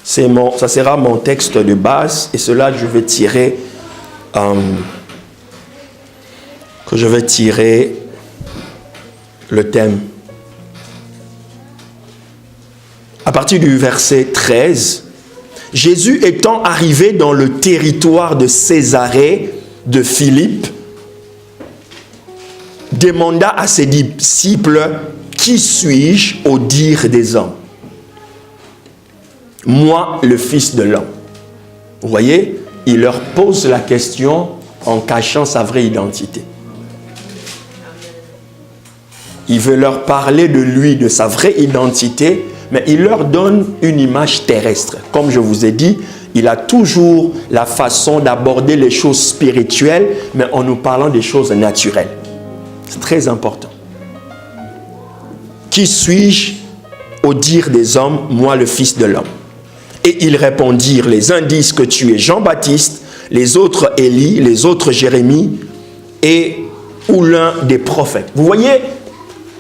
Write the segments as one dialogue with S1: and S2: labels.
S1: Ça sera mon texte de base et cela je vais tirer le thème. À partir du verset 13, Jésus étant arrivé dans le territoire de Césarée de Philippe, demanda à ses disciples, qui suis-je au dire des hommes? Moi, le Fils de l'homme. Vous voyez, il leur pose la question en cachant sa vraie identité. Il veut leur parler de lui, de sa vraie identité, mais il leur donne une image terrestre. Comme je vous ai dit, il a toujours la façon d'aborder les choses spirituelles, mais en nous parlant des choses naturelles. C'est très important. Qui suis-je au dire des hommes, moi le Fils de l'homme? Et ils répondirent, les uns disent que tu es Jean-Baptiste, les autres Élie, les autres Jérémie, ou l'un des prophètes. Vous voyez,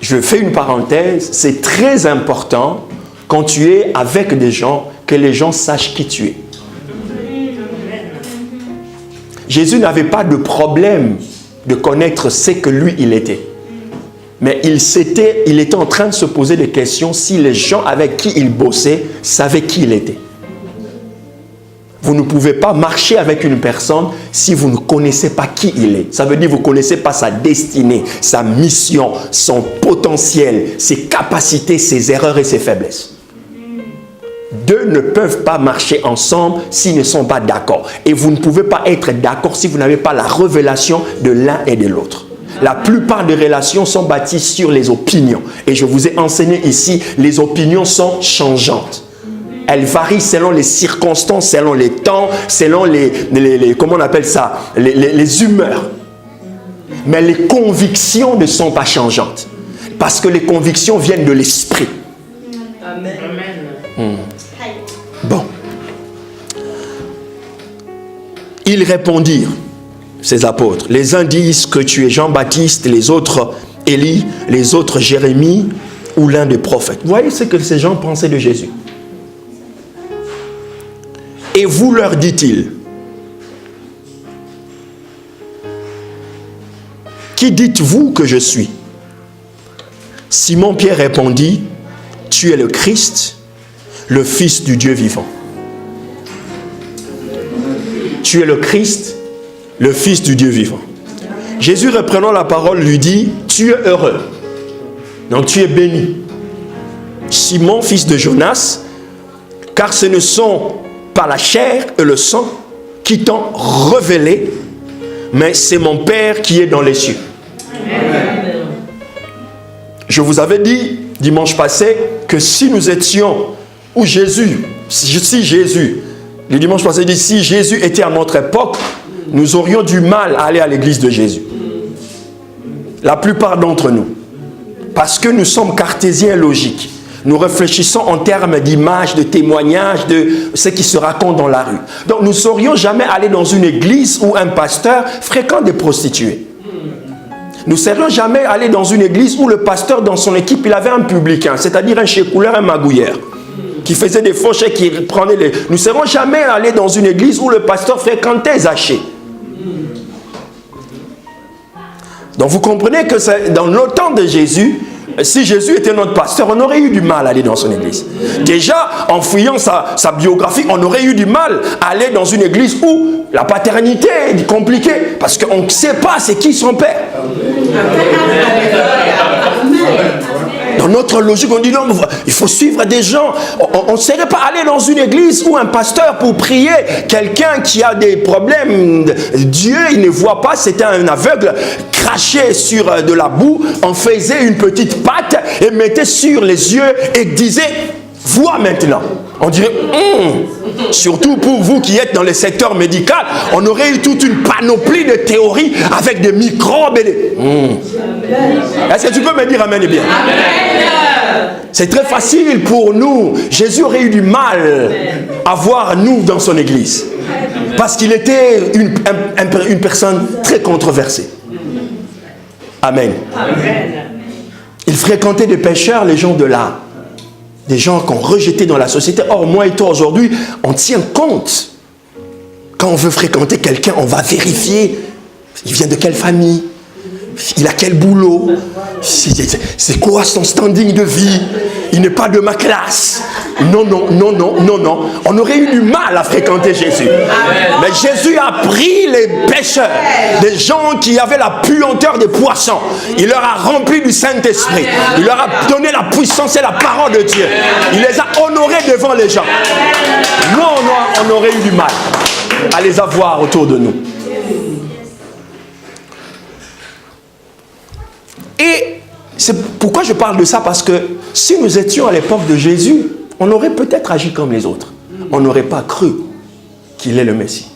S1: je fais une parenthèse, c'est très important quand tu es avec des gens, que les gens sachent qui tu es. Jésus n'avait pas de problème de connaître ce que lui, il était. Mais il était en train de se poser des questions si les gens avec qui il bossait savaient qui il était. Vous ne pouvez pas marcher avec une personne si vous ne connaissez pas qui il est. Ça veut dire que vous ne connaissez pas sa destinée, sa mission, son potentiel, ses capacités, ses erreurs et ses faiblesses. Deux ne peuvent pas marcher ensemble s'ils ne sont pas d'accord. Et vous ne pouvez pas être d'accord si vous n'avez pas la révélation de l'un et de l'autre. La plupart des relations sont bâties sur les opinions. Et je vous ai enseigné ici, les opinions sont changeantes. Elles varient selon les circonstances, selon les temps, selon comment on appelle ça, les humeurs. Mais les convictions ne sont pas changeantes. Parce que les convictions viennent de l'esprit. Amen. Bon. Ils répondirent, ces apôtres, les uns disent que tu es Jean-Baptiste, les autres Élie, les autres Jérémie ou l'un des prophètes. Vous voyez ce que ces gens pensaient de Jésus. Et vous, leur dit-il, qui dites-vous que je suis? Simon-Pierre répondit, tu es le Christ, le Fils du Dieu vivant. Tu es le Christ, le Fils du Dieu vivant. Jésus, reprenant la parole, lui dit, tu es heureux. Donc tu es béni. Simon, fils de Jonas, car ce ne sont pas la chair et le sang qui t'ont révélé, mais c'est mon Père qui est dans les cieux. Amen. Je vous avais dit dimanche passé que si nous étions, ou Jésus, si Jésus, le dimanche passé dit, si Jésus était à notre époque, nous aurions du mal à aller à l'église de Jésus. La plupart d'entre nous. Parce que nous sommes cartésiens logiques. Nous réfléchissons en termes d'images, de témoignages, de ce qui se raconte dans la rue. Donc nous ne saurions jamais aller dans une église où un pasteur fréquente des prostituées. Nous ne serions jamais aller dans une église où le pasteur, dans son équipe, il avait un publicain, c'est-à-dire un chécouleur, un magouilleur, qui faisait des faux chèques, qui prenait les... Nous ne serions jamais aller dans une église où le pasteur fréquentait Zachée. Donc vous comprenez que dans le temps de Jésus, si Jésus était notre pasteur, on aurait eu du mal à aller dans son église. Déjà, en fouillant sa biographie, on aurait eu du mal à aller dans une église où la paternité est compliquée. Parce qu'on ne sait pas c'est qui son père. Dans notre logique, on dit non, il faut suivre des gens. On ne serait pas allé dans une église où un pasteur pour prier quelqu'un qui a des problèmes. Dieu, il ne voit pas, c'était un aveugle, crachait sur de la boue, en faisait une petite patte et mettait sur les yeux et disait, vois maintenant. On dirait, surtout pour vous qui êtes dans le secteur médical, on aurait eu toute une panoplie de théories avec des microbes et des... Est-ce que tu peux me dire amen et bien? Amen. C'est très facile pour nous. Jésus aurait eu du mal à voir nous dans son église. Parce qu'il était une personne très controversée. Amen. Amen. Il fréquentait des pécheurs, les gens de là. Des gens qu'on rejetait dans la société. Or, moi et toi, aujourd'hui, on tient compte. Quand on veut fréquenter quelqu'un, on va vérifier. Il vient de quelle famille? Il a quel boulot? C'est quoi son standing de vie? Il n'est pas de ma classe. Non. On aurait eu du mal à fréquenter Jésus. Mais Jésus a pris les pêcheurs, des gens qui avaient la puanteur des poissons. Il leur a rempli du Saint-Esprit. Il leur a donné la puissance et la parole de Dieu. Il les a honorés devant les gens. Nous, on aurait eu du mal à les avoir autour de nous. Et c'est pourquoi je parle de ça, parce que si nous étions à l'époque de Jésus, on aurait peut-être agi comme les autres. On n'aurait pas cru qu'il est le Messie.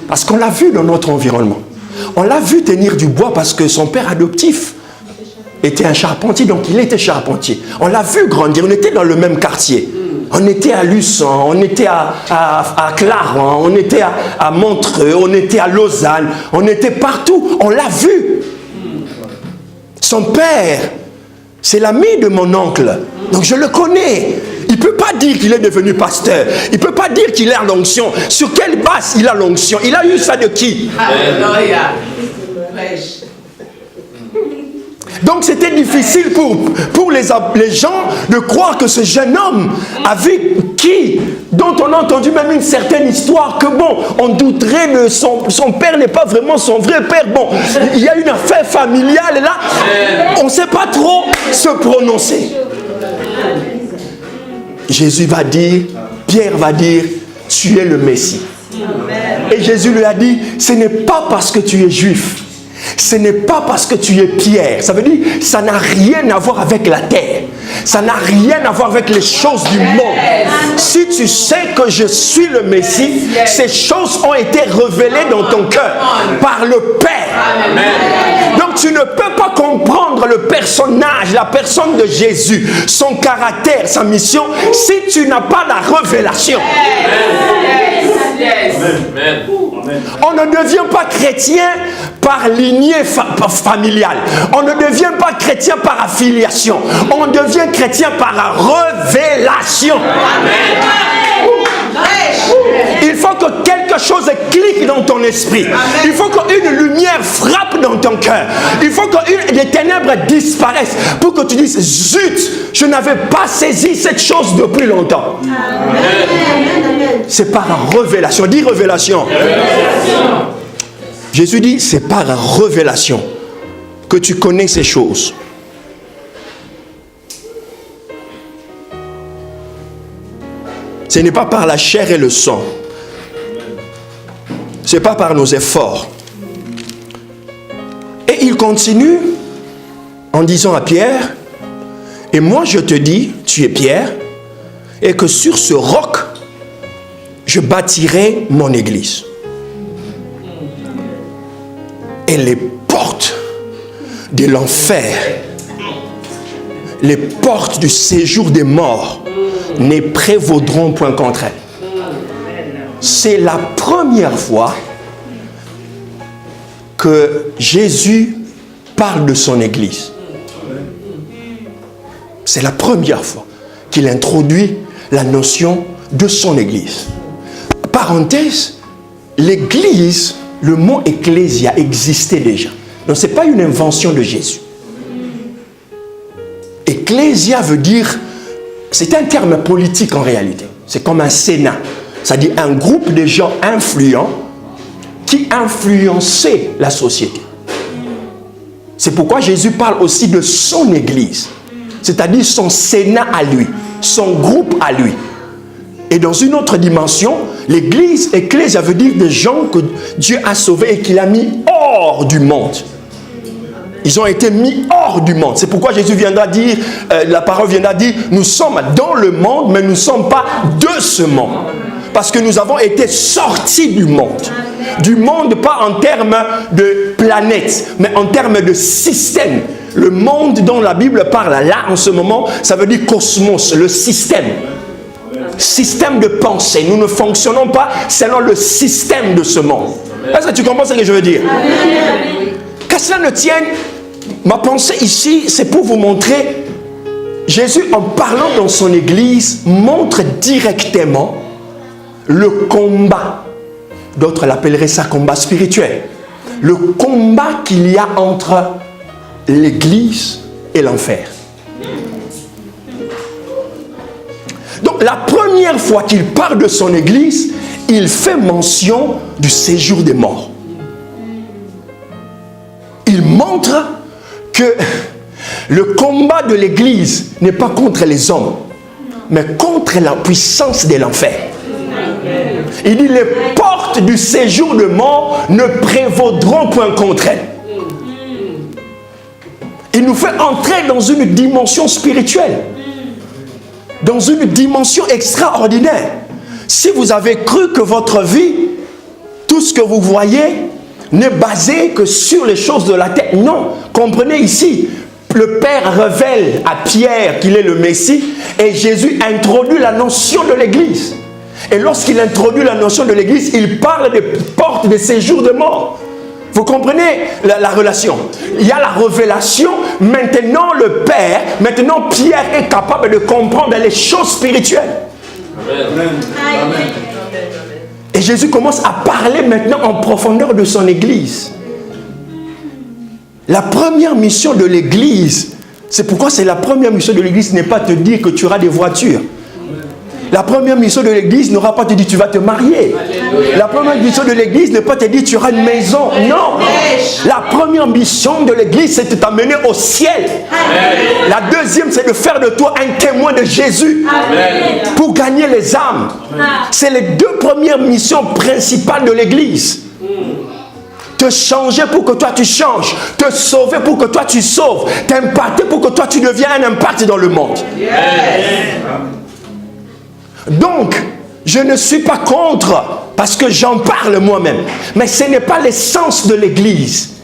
S1: Parce qu'on l'a vu dans notre environnement. On l'a vu tenir du bois parce que son père adoptif était un charpentier, donc il était charpentier. On l'a vu grandir, on était dans le même quartier. On était à Luçon, on était à Clarence, on était à Montreux, on était à Lausanne, on était partout, on l'a vu. Son père, c'est l'ami de mon oncle. Donc je le connais. Il ne peut pas dire qu'il est devenu pasteur. Il ne peut pas dire qu'il a l'onction. Sur quelle base il a l'onction? Il a eu ça de qui? Alléluia. Donc c'était difficile pour les gens de croire que ce jeune homme avec qui, dont on a entendu même une certaine histoire, que bon, on douterait de son père n'est pas vraiment son vrai père. Bon, il y a une affaire familiale et là, on ne sait pas trop se prononcer. Jésus va dire, Pierre va dire, tu es le Messie. Et Jésus lui a dit, ce n'est pas parce que tu es juif. Ce n'est pas parce que tu es Pierre. Ça veut dire, ça n'a rien à voir avec la terre. Ça n'a rien à voir avec les choses du monde. Si tu sais que je suis le Messie, ces choses ont été révélées dans ton cœur par le Père. Donc tu ne peux pas comprendre le personnage, la personne de Jésus, son caractère, sa mission, si tu n'as pas la révélation. On ne devient pas chrétien par lignée familiale. On ne devient pas chrétien par affiliation. On devient chrétien par la révélation. Il faut que quelque chose clique dans ton esprit. Il faut qu'une lumière frappe dans ton cœur. Il faut que les ténèbres disparaissent pour que tu dises, zut, je n'avais pas saisi cette chose depuis longtemps. C'est par la révélation. Dis révélation. Jésus dit, c'est par la révélation que tu connais ces choses. Ce n'est pas par la chair et le sang. Ce n'est pas par nos efforts. Et il continue en disant à Pierre, et moi je te dis, tu es Pierre, et que sur ce roc, je bâtirai mon église. Et les portes de l'enfer, les portes du séjour des morts, ne prévaudront point contre elle. C'est la première fois que Jésus parle de son église. C'est la première fois qu'il introduit la notion de son église. Parenthèse, l'église, le mot ecclésia existait déjà. Donc ce n'est pas une invention de Jésus. Ecclésia veut dire, c'est un terme politique en réalité. C'est comme un sénat. C'est-à-dire un groupe de gens influents qui influençaient la société. C'est pourquoi Jésus parle aussi de son église. C'est-à-dire son sénat à lui, son groupe à lui. Et dans une autre dimension, l'église, ecclésia veut dire des gens que Dieu a sauvés et qu'il a mis hors du monde. Ils ont été mis hors du monde. C'est pourquoi Jésus viendra dire, la parole viendra dire, nous sommes dans le monde, mais nous ne sommes pas de ce monde. Parce que nous avons été sortis du monde. Du monde, pas en termes de planète, mais en termes de système. Le monde dont la Bible parle là, en ce moment, ça veut dire cosmos, le système. Système de pensée. Nous ne fonctionnons pas selon le système de ce monde. Est-ce que tu comprends ce que je veux dire? Qu'à cela ne tienne, ma pensée ici, c'est pour vous montrer Jésus, en parlant dans son église, montre directement le combat. D'autres l'appelleraient ça combat spirituel. Le combat qu'il y a entre l'église et l'enfer. Donc la première fois qu'il parle de son église, il fait mention du séjour des morts. Il montre que le combat de l'église n'est pas contre les hommes, mais contre la puissance de l'enfer. Il dit, les portes du séjour de mort ne prévaudront point contre elles. Il nous fait entrer dans une dimension spirituelle, dans une dimension extraordinaire. Si vous avez cru que votre vie, tout ce que vous voyez, n'est basé que sur les choses de la terre, non. Comprenez ici, le Père révèle à Pierre qu'il est le Messie et Jésus introduit la notion de l'église. Et lorsqu'il introduit la notion de l'église, il parle des portes de séjour de mort. Vous comprenez la relation? Il y a la révélation. Maintenant, le Père, maintenant Pierre est capable de comprendre les choses spirituelles. Amen. Amen. Et Jésus commence à parler maintenant en profondeur de son église. La première mission de l'église, c'est pourquoi c'est la première mission de l'église, n'est pas te dire que tu auras des voitures. La première mission de l'église n'aura pas te dire tu vas te marier. La première mission de l'église n'est pas te dire tu auras une maison. Non. La première mission de l'église, c'est de t'amener au ciel. La deuxième, c'est de faire de toi un témoin de Jésus pour gagner les âmes. C'est les deux premières missions principales de l'église. Te changer pour que toi tu changes. Te sauver pour que toi tu sauves. T'impacter pour que toi tu deviens un impact dans le monde. Donc, je ne suis pas contre, parce que j'en parle moi-même. Mais ce n'est pas l'essence de l'église.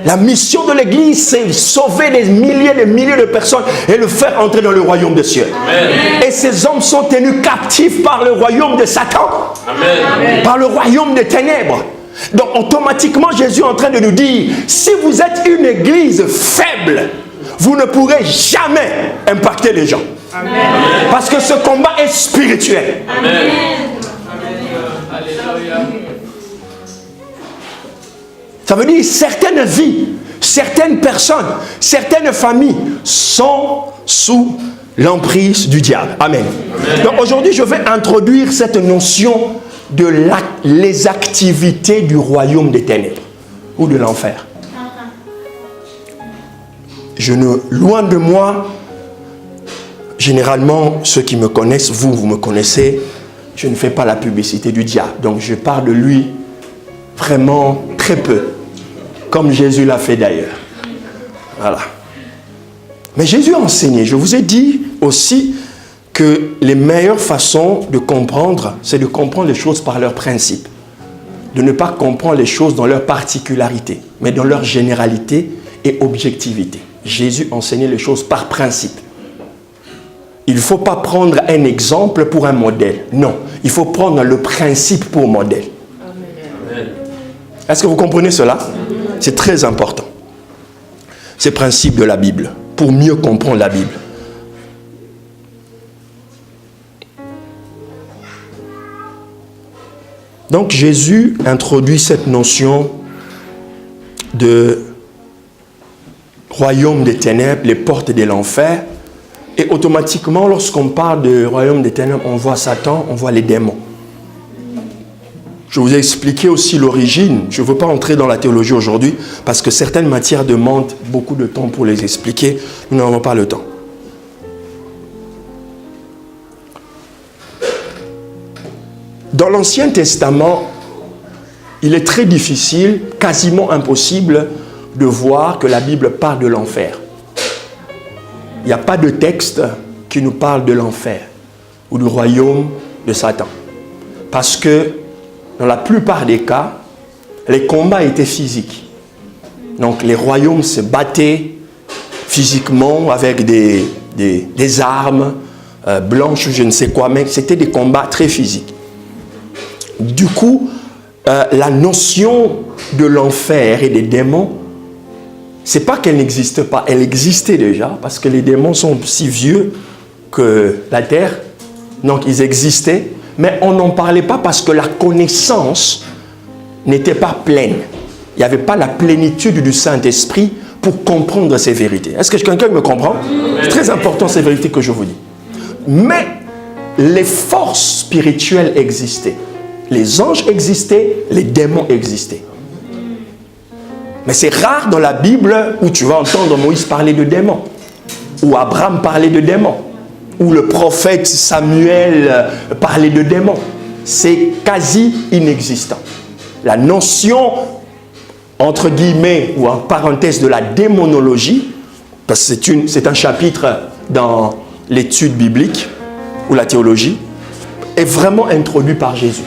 S1: La mission de l'église, c'est sauver des milliers de personnes et le faire entrer dans le royaume des cieux. Amen. Et ces hommes sont tenus captifs par le royaume de Satan. Amen. Par le royaume des ténèbres. Donc, automatiquement, Jésus est en train de nous dire, si vous êtes une église faible, vous ne pourrez jamais impacter les gens. Amen. Parce que ce combat est spirituel. Amen. Ça veut dire certaines vies, certaines personnes, certaines familles sont sous l'emprise du diable. Amen. Amen. Donc aujourd'hui, je vais introduire cette notion de les activités du royaume des ténèbres ou de l'enfer. Loin de moi, généralement, ceux qui me connaissent, vous me connaissez, je ne fais pas la publicité du diable. Donc, je parle de lui vraiment très peu, comme Jésus l'a fait d'ailleurs. Voilà. Mais Jésus a enseigné. Je vous ai dit aussi que les meilleures façons de comprendre, c'est de comprendre les choses par leurs principes. De ne pas comprendre les choses dans leur particularité, mais dans leur généralité et objectivité. Jésus enseignait les choses par principe. Il ne faut pas prendre un exemple pour un modèle. Non, il faut prendre le principe pour modèle. Amen. Est-ce que vous comprenez cela? C'est très important. Ces principes de la Bible, pour mieux comprendre la Bible. Donc Jésus introduit cette notion de royaume des ténèbres, les portes de l'enfer. Et automatiquement, lorsqu'on parle de royaume des ténèbres, on voit Satan, on voit les démons. Je vous ai expliqué aussi l'origine. Je ne veux pas entrer dans la théologie aujourd'hui parce que certaines matières demandent beaucoup de temps pour les expliquer. Nous n'avons pas le temps. Dans l'Ancien Testament, il est très difficile, quasiment impossible, de voir que la Bible parle de l'enfer. Il n'y a pas de texte qui nous parle de l'enfer ou du royaume de Satan. Parce que dans la plupart des cas, les combats étaient physiques. Donc les royaumes se battaient physiquement avec des armes blanches, je ne sais quoi, mais c'était des combats très physiques. Du coup, la notion de l'enfer et des démons c'est pas qu'elle n'existe pas, elle existait déjà, parce que les démons sont si vieux que la terre, donc ils existaient, mais on n'en parlait pas parce que la connaissance n'était pas pleine. Il n'y avait pas la plénitude du Saint-Esprit pour comprendre ces vérités. Est-ce que quelqu'un me comprend? C'est très important ces vérités que je vous dis. Mais les forces spirituelles existaient. Les anges existaient, les démons existaient. Mais c'est rare dans la Bible où tu vas entendre Moïse parler de démons, ou Abraham parler de démons, ou le prophète Samuel parler de démons. C'est quasi inexistant. La notion, entre guillemets, ou en parenthèse, de la démonologie, parce que c'est un chapitre dans l'étude biblique, ou la théologie, est vraiment introduit par Jésus,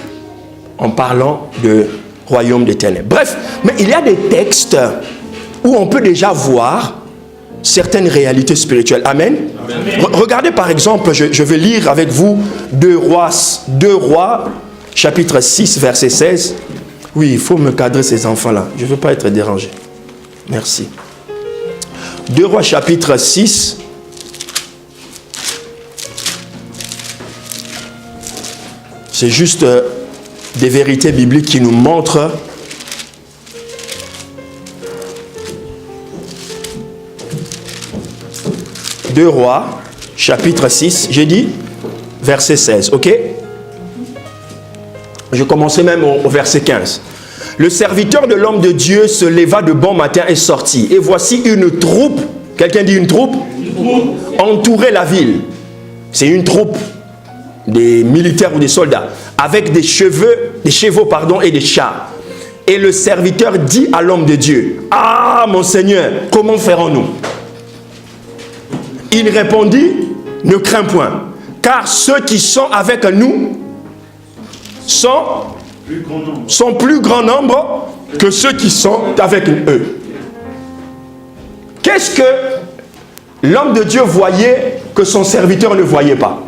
S1: en parlant de royaume des ténèbres. Bref, mais il y a des textes où on peut déjà voir certaines réalités spirituelles. Amen. Regardez par exemple, je vais lire avec vous 2 Rois, chapitre 6, verset 16. Oui, il faut me cadrer ces enfants-là. Je ne veux pas être dérangé. Merci. 2 Rois, chapitre 6. C'est juste des vérités bibliques qui nous montrent Deux Rois, chapitre 6, j'ai dit, verset 16, ok? Je commençais même au verset 15. Le serviteur de l'homme de Dieu se leva de bon matin et sortit. Et voici une troupe, quelqu'un dit une troupe? Entourait la ville. C'est une troupe des militaires ou des soldats, avec des chevaux et des chars. Et le serviteur dit à l'homme de Dieu, « Ah, mon Seigneur, comment ferons-nous » Il répondit, « Ne crains point, car ceux qui sont avec nous sont plus grand nombre que ceux qui sont avec eux. » Qu'est-ce que l'homme de Dieu voyait que son serviteur ne voyait pas?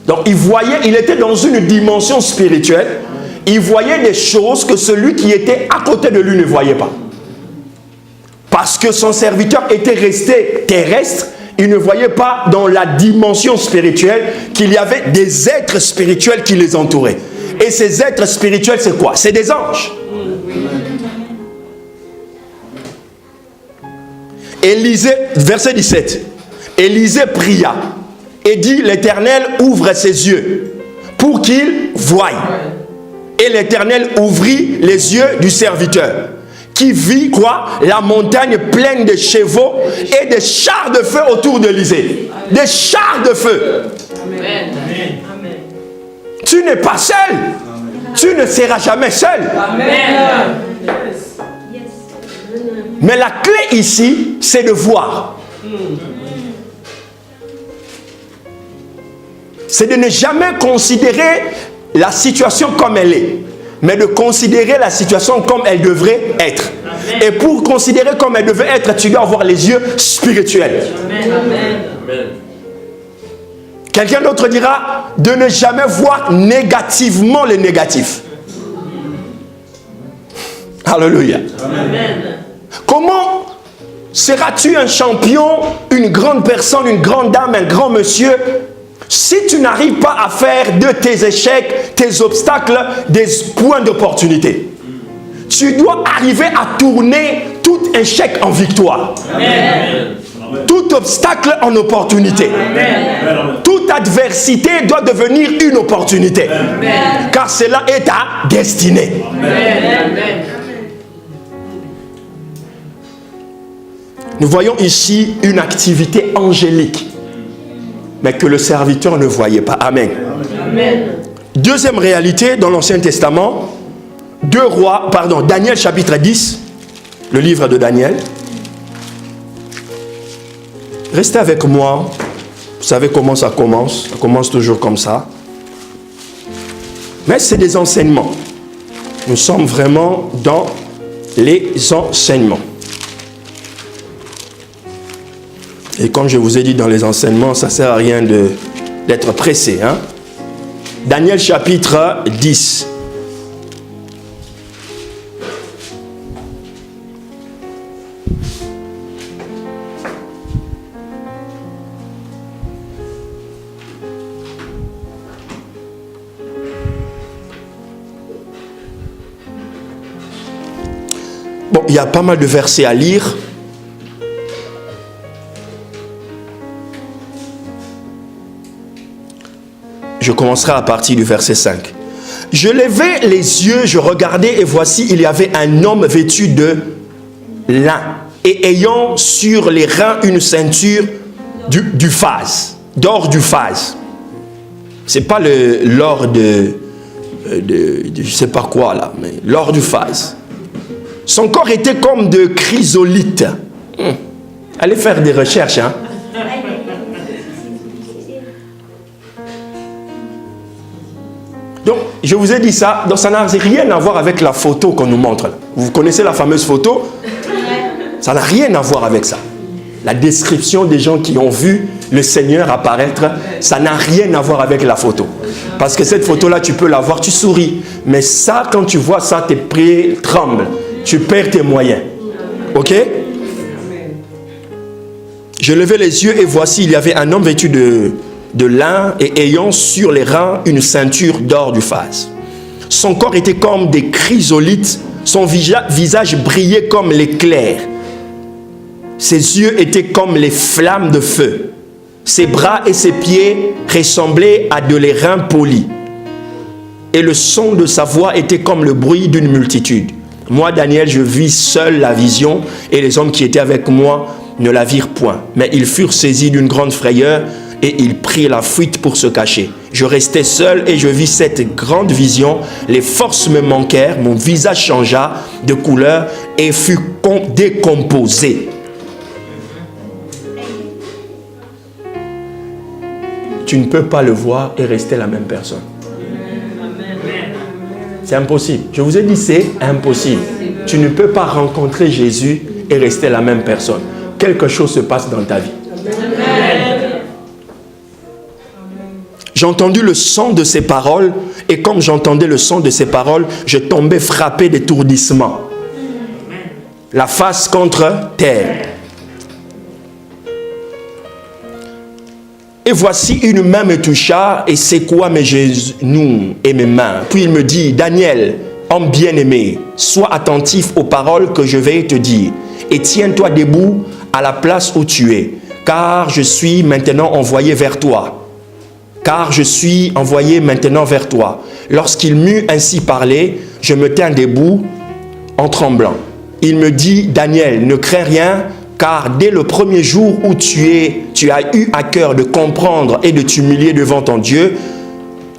S1: Donc il était dans une dimension spirituelle, il voyait des choses que celui qui était à côté de lui ne voyait pas. Parce que son serviteur était resté terrestre, il ne voyait pas dans la dimension spirituelle qu'il y avait des êtres spirituels qui les entouraient. Et ces êtres spirituels, c'est quoi? C'est des anges. Élisée, verset 17, Élisée pria et dit, l'Éternel ouvre ses yeux pour qu'il voie. Et l'Éternel ouvrit les yeux du serviteur, qui vit quoi? La montagne pleine de chevaux et des chars de feu autour d'Élisée. Des chars de feu. Amen. Tu n'es pas seul. Amen. Tu ne seras jamais seul. Amen. Mais la clé ici, c'est de voir. C'est de ne jamais considérer la situation comme elle est, mais de considérer la situation comme elle devrait être. Amen. Et pour considérer comme elle devrait être, tu dois avoir les yeux spirituels. Amen. Amen. Quelqu'un d'autre dira de ne jamais voir négativement le négatif. Alléluia. Amen. Comment seras-tu un champion, une grande personne, une grande dame, un grand monsieur, si tu n'arrives pas à faire de tes échecs, tes obstacles, des points d'opportunité? Tu dois arriver à tourner tout échec en victoire. Amen. Tout obstacle en opportunité. Amen. Toute adversité doit devenir une opportunité. Amen. Car cela est ta destinée. Amen. Nous voyons ici une activité angélique, mais que le serviteur ne voyait pas. Amen. Amen. Deuxième réalité dans l'Ancien Testament, Daniel chapitre 10, le livre de Daniel. Restez avec moi. Vous savez comment ça commence. Ça commence toujours comme ça. Mais c'est des enseignements. Nous sommes vraiment dans les enseignements. Et comme je vous ai dit dans les enseignements, ça ne sert à rien d'être pressé. Hein? Daniel chapitre 10. il y a pas mal de versets à lire. Je commencerai à partir du verset 5. Je levai les yeux, je regardais et voici, il y avait un homme vêtu de lin et ayant sur les reins une ceinture du phase, d'or du phase. C'est pas l'or de je sais pas quoi là, mais l'or du phase. Son corps était comme de chrysolite. Allez faire des recherches, hein. Donc, je vous ai dit ça, donc ça n'a rien à voir avec la photo qu'on nous montre là. Vous connaissez la fameuse photo? Ça n'a rien à voir avec ça. La description des gens qui ont vu le Seigneur apparaître, ça n'a rien à voir avec la photo. Parce que cette photo-là, tu peux la voir, tu souris. Mais ça, quand tu vois ça, tes pieds tremblent. Tu perds tes moyens. Ok? Je levai les yeux et voici, il y avait un homme vêtu de lin et ayant sur les reins une ceinture d'or du phase. Son corps était comme des chrysolites, son visage brillait comme l'éclair. Ses yeux étaient comme les flammes de feu. Ses bras et ses pieds ressemblaient à de l'airain poli. Et le son de sa voix était comme le bruit d'une multitude. Moi, Daniel, je vis seul la vision et les hommes qui étaient avec moi ne la virent point. Mais ils furent saisis d'une grande frayeur et ils prirent la fuite pour se cacher. Je restai seul et je vis cette grande vision. Les forces me manquèrent, mon visage changea de couleur et fut décomposé. Tu ne peux pas le voir et rester la même personne. C'est impossible. Je vous ai dit, c'est impossible. Tu ne peux pas rencontrer Jésus et rester la même personne. Quelque chose se passe dans ta vie. J'ai entendu le son de ses paroles et comme j'entendais le son de ses paroles, je tombais frappé d'étourdissement. La face contre terre. Et voici une main me toucha et secoua mes genoux et mes mains. Puis il me dit, Daniel, homme bien-aimé, sois attentif aux paroles que je vais te dire et tiens-toi debout à la place où tu es, car je suis maintenant envoyé vers toi. Car je suis envoyé maintenant vers toi. Lorsqu'il m'eut ainsi parlé, je me tins debout en tremblant. Il me dit, Daniel, ne crains rien, car dès le premier jour où tu as eu à cœur de comprendre et de t'humilier devant ton Dieu,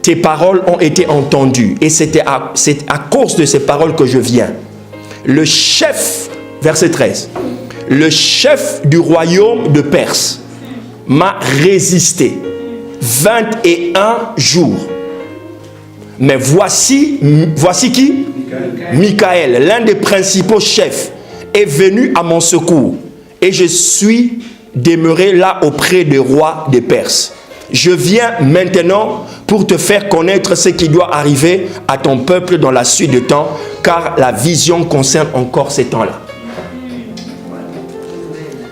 S1: tes paroles ont été entendues. Et c'est à cause de ces paroles que je viens. Le chef, verset 13, le chef du royaume de Perse m'a résisté 21 jours. Mais voici qui? Michael, l'un des principaux chefs, est venu à mon secours. Et je suis demeuré là auprès des rois des Perses. Je viens maintenant pour te faire connaître ce qui doit arriver à ton peuple dans la suite de temps, car la vision concerne encore ces temps-là.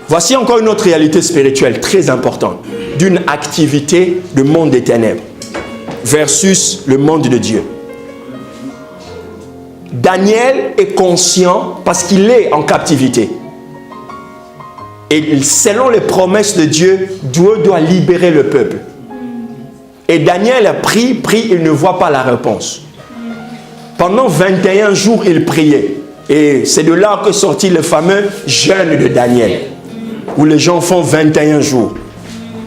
S1: Voici encore une autre réalité spirituelle très importante, d'une activité du monde des ténèbres versus le monde de Dieu. Daniel est conscient parce qu'il est en captivité. Et selon les promesses de Dieu, Dieu doit libérer le peuple. Et Daniel a prie, il ne voit pas la réponse. Pendant 21 jours, il priait. Et c'est de là que sortit le fameux jeûne de Daniel, où les gens font 21 jours.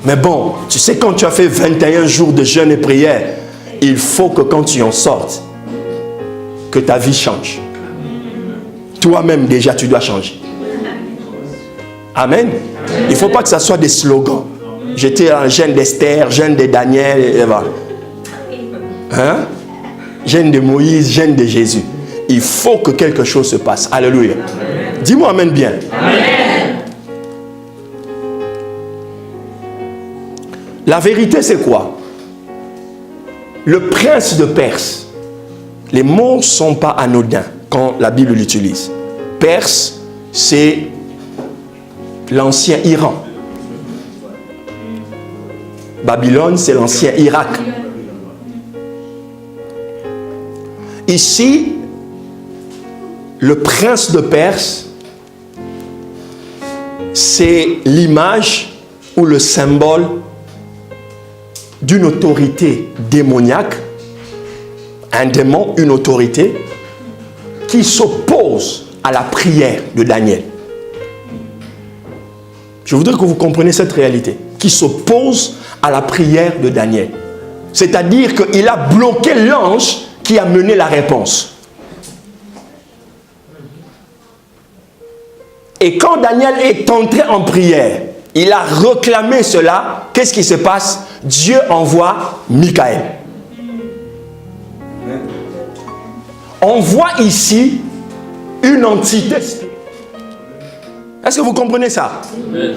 S1: Mais bon, tu sais, quand tu as fait 21 jours de jeûne et prière, il faut que quand tu en sortes, que ta vie change. Toi-même, déjà, tu dois changer. Amen. Il ne faut pas que ça soit des slogans. J'étais en jeûne d'Esther, jeûne de Daniel, et voilà. Hein? Jeûne de Moïse, jeûne de Jésus. Il faut que quelque chose se passe. Alléluia. Dis-moi amen bien. Amen. La vérité, c'est quoi? Le prince de Perse. Les mots ne sont pas anodins quand la Bible l'utilise. Perse, c'est l'ancien Iran. Babylone, c'est l'ancien Irak. Ici, le prince de Perse, c'est l'image ou le symbole d'une autorité démoniaque, un démon, une autorité qui s'oppose à la prière de Daniel. Je voudrais que vous compreniez cette réalité, qui s'oppose à la prière de Daniel. C'est-à-dire qu'il a bloqué l'ange qui a mené la réponse. Et quand Daniel est entré en prière, il a réclamé cela. Qu'est-ce qui se passe? Dieu envoie Michael. On voit ici une entité. Est-ce que vous comprenez ça?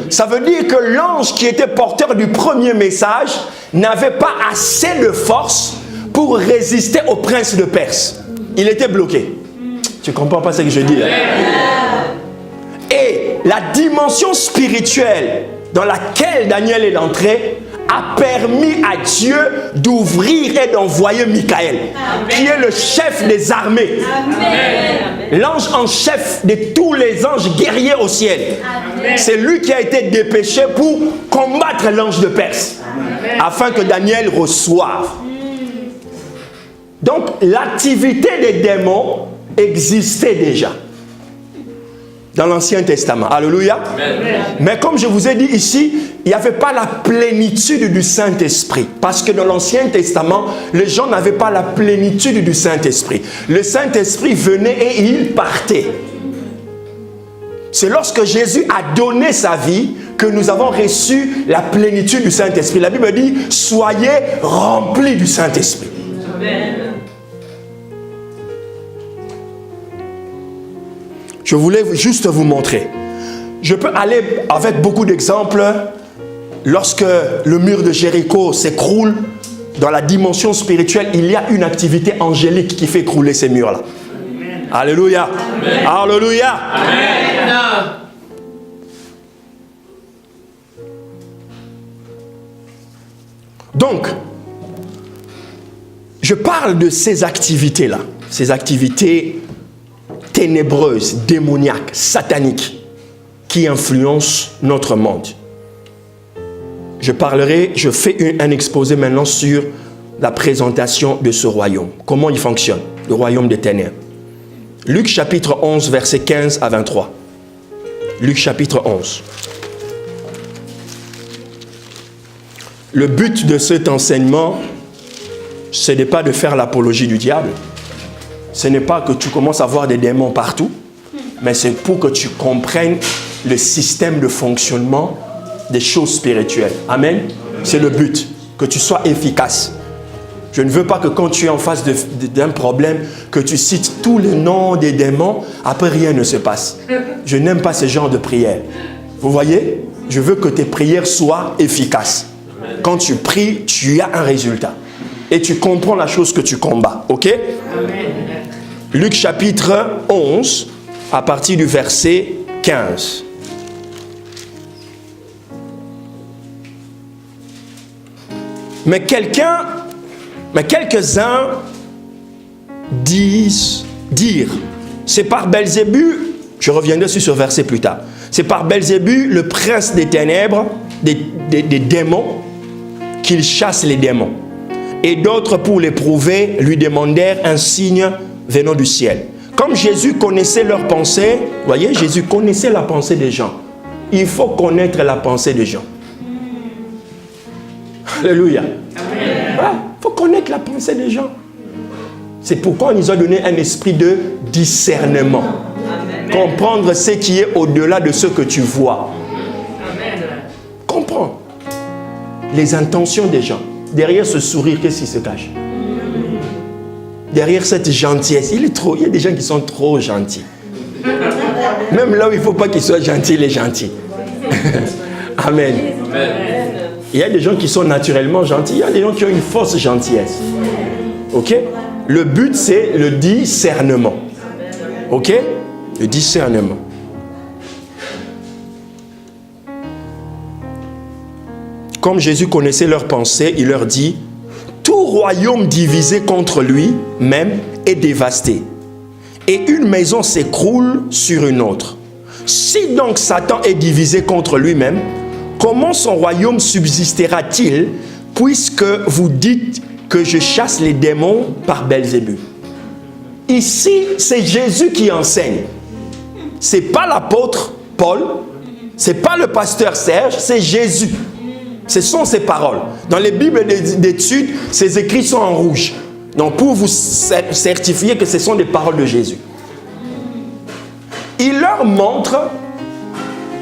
S1: Ça veut dire que l'ange qui était porteur du premier message n'avait pas assez de force pour résister au prince de Perse. Il était bloqué. Tu ne comprends pas ce que je dis? Et la dimension spirituelle dans laquelle Daniel est entré a permis à Dieu d'ouvrir et d'envoyer Michael, qui est le chef des armées. L'ange en chef de tous les anges guerriers au ciel. C'est lui qui a été dépêché pour combattre l'ange de Perse, afin que Daniel reçoive. Donc l'activité des démons existait déjà dans l'Ancien Testament. Alléluia. Mais comme je vous ai dit ici, il n'y avait pas la plénitude du Saint-Esprit. Parce que dans l'Ancien Testament, les gens n'avaient pas la plénitude du Saint-Esprit. Le Saint-Esprit venait et il partait. C'est lorsque Jésus a donné sa vie que nous avons reçu la plénitude du Saint-Esprit. La Bible dit, soyez remplis du Saint-Esprit. Amen. Je voulais juste vous montrer. Je peux aller avec beaucoup d'exemples. Lorsque le mur de Jéricho s'écroule, dans la dimension spirituelle, il y a une activité angélique qui fait écrouler ces murs-là. Amen. Alléluia. Amen. Alléluia. Amen. Donc, je parle de ces activités-là, ces activités ténébreuses, démoniaques, sataniques, qui influencent notre monde. Je fais un exposé maintenant sur la présentation de ce royaume. Comment il fonctionne, le royaume des ténèbres. Luc chapitre 11, versets 15 à 23. Luc chapitre 11. Le but de cet enseignement, ce n'est pas de faire l'apologie du diable. Ce n'est pas que tu commences à voir des démons partout, mais c'est pour que tu comprennes le système de fonctionnement des choses spirituelles. Amen. C'est le but, que tu sois efficace. Je ne veux pas que quand tu es en face d'un problème, que tu cites tous les noms des démons, après rien ne se passe. Je n'aime pas ce genre de prière. Vous voyez? Je veux que tes prières soient efficaces. Quand tu pries, tu as un résultat. Et tu comprends la chose que tu combats. Ok? Amen. Luc chapitre 11, à partir du verset 15. Mais quelques-uns dirent, c'est par Belzébuth, je reviendrai sur ce verset plus tard, c'est par Belzébuth, le prince des ténèbres, des démons, qu'il chasse les démons. Et d'autres, pour l'éprouver, lui demandèrent un signe venant du ciel. Comme Jésus connaissait leurs pensées, vous voyez, Jésus connaissait la pensée des gens. Il faut connaître la pensée des gens. Alléluia. Il faut connaître la pensée des gens. C'est pourquoi il nous a donné un esprit de discernement. Amen. Comprendre ce qui est au-delà de ce que tu vois. Amen. Comprends les intentions des gens. Derrière ce sourire, qu'est-ce qui se cache? Derrière cette gentillesse, il y a des gens qui sont trop gentils. Même là où il ne faut pas qu'ils soient gentils, il est gentil. Amen. Amen. Il y a des gens qui sont naturellement gentils, il y a des gens qui ont une fausse gentillesse. Ok? Le but, c'est le discernement. Ok? Le discernement. Comme Jésus connaissait leurs pensées, il leur dit, tout royaume divisé contre lui-même est dévasté. et une maison s'écroule sur une autre. Si donc Satan est divisé contre lui-même, comment son royaume subsistera-t-il, puisque vous dites que je chasse les démons par Belzébul? Ici, c'est Jésus qui enseigne. Ce n'est pas l'apôtre Paul, ce n'est pas le pasteur Serge, c'est Jésus. Ce sont ses paroles. Dans les Bibles d'études, ces écrits sont en rouge. Donc, pour vous certifier que ce sont des paroles de Jésus. Il leur montre,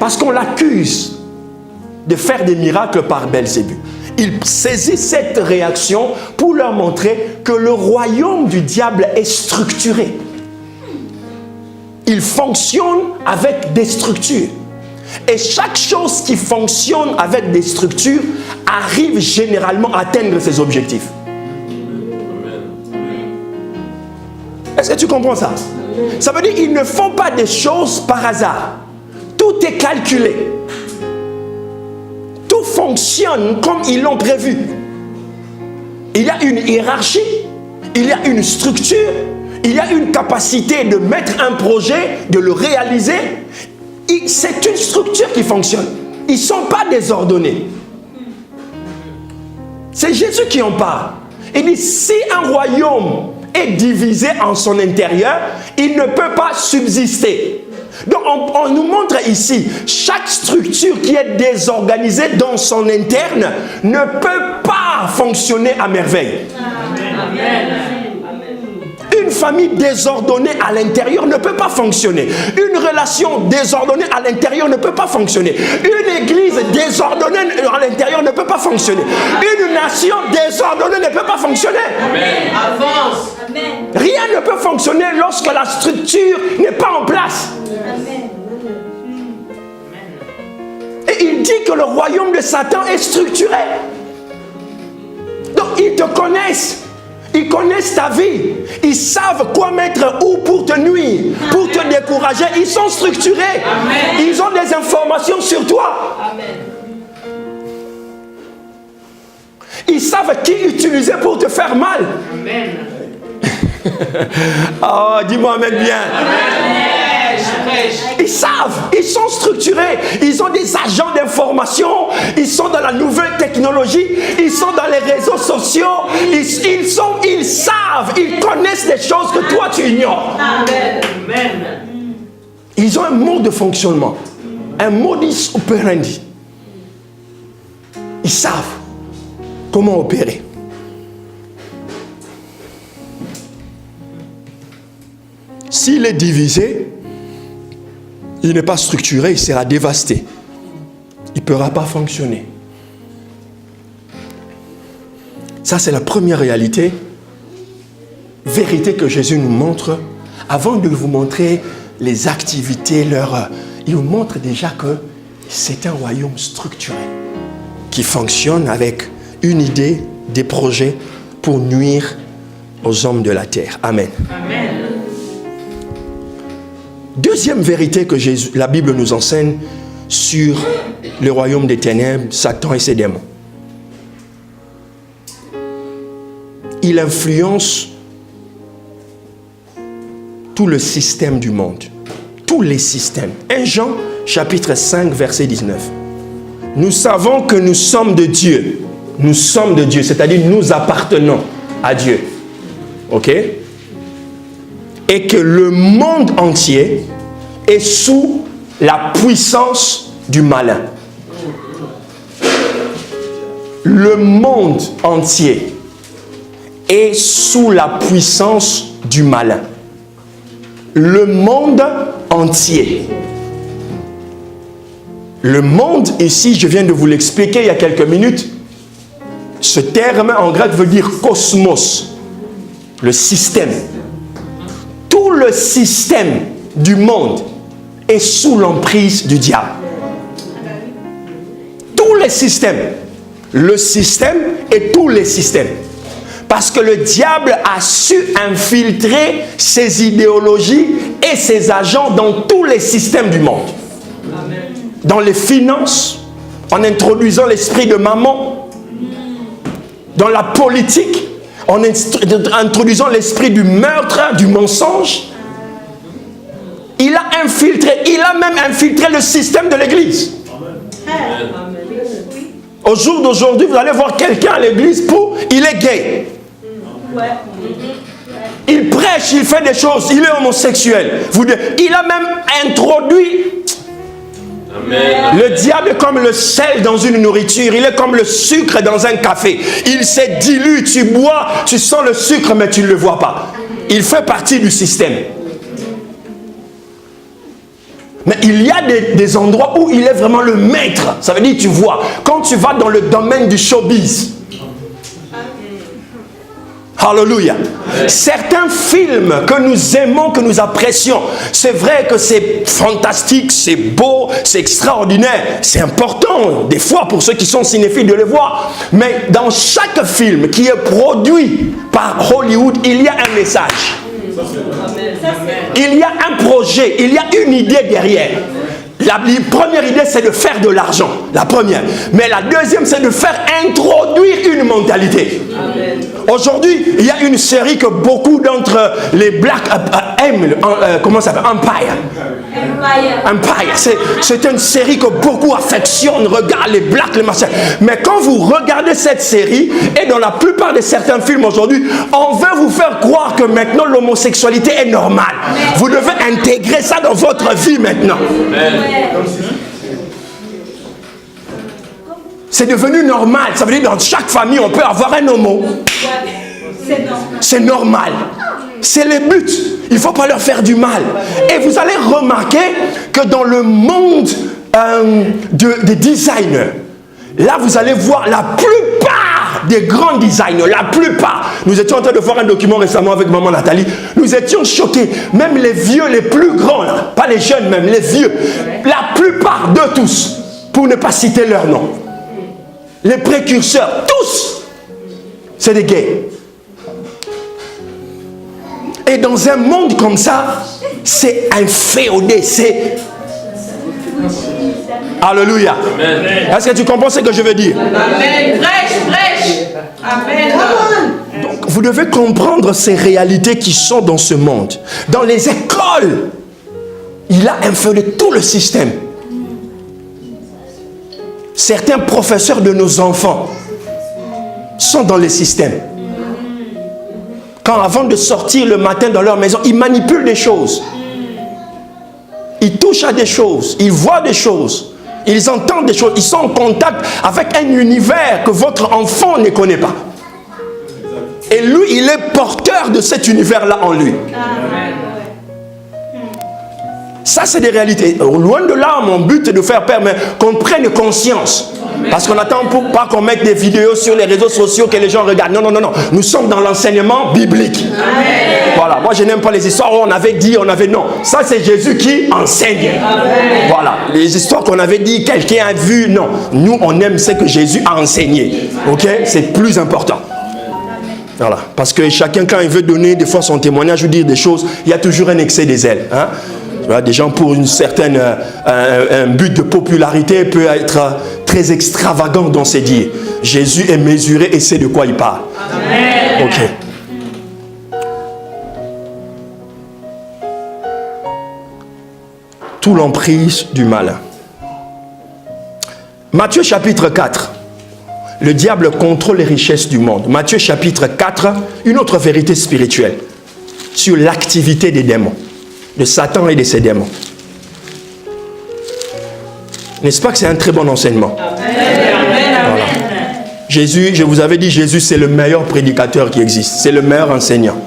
S1: parce qu'on l'accuse de faire des miracles par Belzébul. Il saisit cette réaction pour leur montrer que le royaume du diable est structuré. Il fonctionne avec des structures. Et chaque chose qui fonctionne avec des structures arrive généralement à atteindre ses objectifs. Est-ce que tu comprends ça? Ça veut dire qu'ils ne font pas des choses par hasard. Tout est calculé. Tout fonctionne comme ils l'ont prévu. Il y a une hiérarchie, il y a une structure, il y a une capacité de mettre un projet, de le réaliser. C'est une structure qui fonctionne. Ils ne sont pas désordonnés. C'est Jésus qui en parle. Il dit, si un royaume est divisé en son intérieur, il ne peut pas subsister. Donc on nous montre ici, chaque structure qui est désorganisée dans son interne ne peut pas fonctionner à merveille. Amen. Une famille désordonnée à l'intérieur ne peut pas fonctionner. Une relation désordonnée à l'intérieur ne peut pas fonctionner. Une église désordonnée à l'intérieur ne peut pas fonctionner. Une nation désordonnée ne peut pas fonctionner. Amen. Avance. Amen. Rien ne peut fonctionner lorsque la structure n'est pas en place. Amen. Et il dit que le royaume de Satan est structuré. Donc ils te connaissent. Ils connaissent ta vie. Ils savent quoi mettre où pour te nuire, pour te décourager. Ils sont structurés. Amen. Ils ont des informations sur toi. Amen. Ils savent qui utiliser pour te faire mal. Amen. Oh, dis-moi Amen bien. Amen. Ils savent, ils sont structurés, ils ont des agents d'information, ils sont dans la nouvelle technologie, ils sont dans les réseaux sociaux, ils savent, ils connaissent des choses que toi tu ignores. Amen. Ils ont un mode de fonctionnement, un modus operandi. Ils savent comment opérer. S'il est divisé, il n'est pas structuré, il sera dévasté. Il ne pourra pas fonctionner. Ça, c'est la première réalité, vérité que Jésus nous montre. Avant de vous montrer les activités, il vous montre déjà que c'est un royaume structuré qui fonctionne avec une idée, des projets pour nuire aux hommes de la terre. Amen. Amen. Deuxième vérité que la Bible nous enseigne sur le royaume des ténèbres, Satan et ses démons. Il influence tout le système du monde. Tous les systèmes. 1 Jean, chapitre 5, verset 19. Nous savons que nous sommes de Dieu. Nous sommes de Dieu, c'est-à-dire nous appartenons à Dieu. Ok? Et que le monde entier est sous la puissance du malin. Le monde entier est sous la puissance du malin. Le monde entier. Le monde, ici, je viens de vous l'expliquer il y a quelques minutes. Ce terme en grec veut dire cosmos, le système. Tout le système du monde est sous l'emprise du diable. Tous les systèmes. Le système et tous les systèmes. Parce que le diable a su infiltrer ses idéologies et ses agents dans tous les systèmes du monde. Amen. Dans les finances, en introduisant l'esprit de mammon. Dans la politique, en introduisant l'esprit du meurtre, du mensonge. Il a même infiltré le système de l'église. Au jour d'aujourd'hui, vous allez voir quelqu'un à l'église, il est gay. Il prêche, il fait des choses, il est homosexuel. Il a même introduit... Amen. Le diable est comme le sel dans une nourriture, il est comme le sucre dans un café. Il se dilue, tu bois, tu sens le sucre mais tu ne le vois pas. Il fait partie du système. Mais il y a des endroits où il est vraiment le maître. Ça veut dire, tu vois, quand tu vas dans le domaine du showbiz, Alléluia. Certains films que nous aimons, que nous apprécions, c'est vrai que c'est fantastique, c'est beau, c'est extraordinaire, c'est important des fois pour ceux qui sont cinéphiles de le voir. Mais dans chaque film qui est produit par Hollywood, il y a un message. Il y a un projet, il y a une idée derrière. La première idée, c'est de faire de l'argent. La première. Mais la deuxième, c'est de faire introduire une mentalité. Aujourd'hui, il y a une série que beaucoup d'entre les Blacks aiment. Comment ça s'appelle? Empire. C'est une série que beaucoup affectionnent. Regarde les Blacks, les machins. Mais quand vous regardez cette série, et dans la plupart de certains films aujourd'hui, on veut vous faire croire que maintenant l'homosexualité est normale. Vous devez intégrer ça dans votre vie maintenant. C'est devenu normal. Ça veut dire dans chaque famille, on peut avoir un homo. C'est normal. C'est le but. Il ne faut pas leur faire du mal. Et vous allez remarquer que dans le monde des designers, là vous allez voir la plupart des grands designers, la plupart. Nous étions en train de voir un document récemment avec maman Nathalie. Nous étions choqués. Même les vieux, les plus grands, là, pas les jeunes même, les vieux. La plupart de tous, pour ne pas citer leur nom. Les précurseurs, tous, c'est des gays. Et dans un monde comme ça, c'est inféodé, c'est... Alléluia. Est-ce que tu comprends ce que je veux dire?
S2: Amen. Prêche. Amen.
S1: Donc, vous devez comprendre ces réalités qui sont dans ce monde. Dans les écoles, il a inféodé tout le système. Certains professeurs de nos enfants sont dans le système. Quand avant de sortir le matin dans leur maison, ils manipulent des choses. Ils touchent à des choses. Ils voient des choses. Ils entendent des choses. Ils sont en contact avec un univers que votre enfant ne connaît pas. Et lui, il est porteur de cet univers-là en lui. Ça, c'est des réalités. Loin de là, mon but est de faire peur, mais qu'on prenne conscience. Parce qu'on n'attend pas qu'on mette des vidéos sur les réseaux sociaux que les gens regardent. Non. Nous sommes dans l'enseignement biblique. Amen. Voilà. Moi, je n'aime pas les histoires où on avait dit, non. Ça, c'est Jésus qui enseigne. Amen. Voilà. Les histoires qu'on avait dit, quelqu'un a vu. Non. Nous, on aime ce que Jésus a enseigné. Ok? C'est plus important. Voilà. Parce que chacun, quand il veut donner des fois son témoignage ou dire des choses, il y a toujours un excès des ailes. Hein? Des gens pour une certaine un but de popularité peut être très extravagant dans ses dires. Jésus est mesuré et sait de quoi il parle. Amen. Ok. Tout l'emprise du mal. Matthieu chapitre 4. Le diable contrôle les richesses du monde. Matthieu chapitre 4, une autre vérité spirituelle sur l'activité des démons, de Satan et de ses démons. N'est-ce pas que c'est un très bon enseignement? Voilà. Jésus, je vous avais dit, Jésus c'est le meilleur prédicateur qui existe. C'est le meilleur enseignant.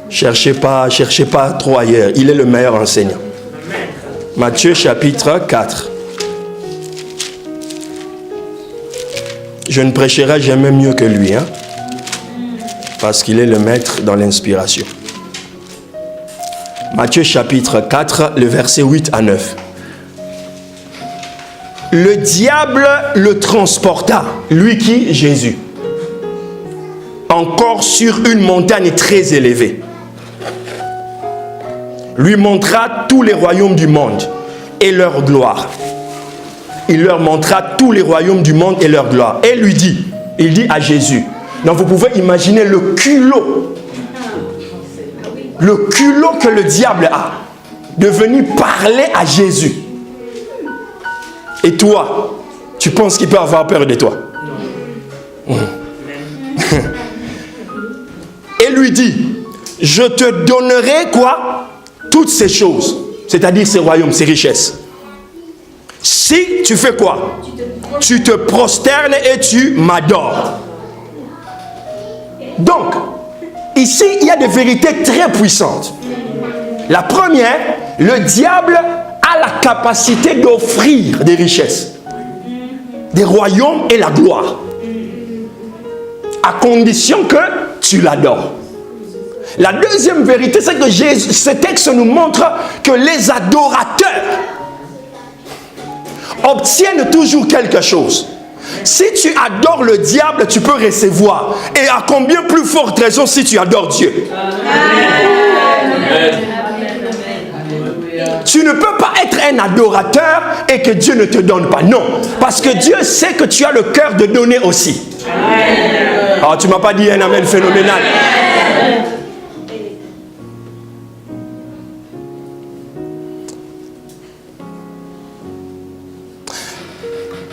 S1: Cherchez pas trop ailleurs. Il est le meilleur enseignant. Matthieu chapitre 4. Je ne prêcherai jamais mieux que lui, hein? Parce qu'il est le maître dans l'inspiration. Matthieu chapitre 4, le verset 8 à 9. Le diable le transporta, lui qui? Jésus, encore sur une montagne très élevée. Lui montra tous les royaumes du monde et leur gloire. Il leur montra tous les royaumes du monde et leur gloire. Et lui dit, il dit à Jésus, donc vous pouvez imaginer le culot le culot que le diable a de venir parler à Jésus. Et toi, tu penses qu'il peut avoir peur de toi? Et lui dit, je te donnerai quoi? Toutes ces choses, c'est-à-dire ces royaumes, ces richesses. Si tu fais quoi? Tu te prosternes et tu m'adores. Donc, ici, il y a des vérités très puissantes. La première, le diable a la capacité d'offrir des richesses, des royaumes et la gloire, à condition que tu l'adores. La deuxième vérité, c'est que ce texte nous montre que les adorateurs obtiennent toujours quelque chose. Si tu adores le diable, tu peux recevoir. Et à combien plus forte raison si tu adores Dieu? Amen. Tu ne peux pas être un adorateur et que Dieu ne te donne pas. Non. Parce que Dieu sait que tu as le cœur de donner aussi. Alors, tu ne m'as pas dit un amen phénoménal.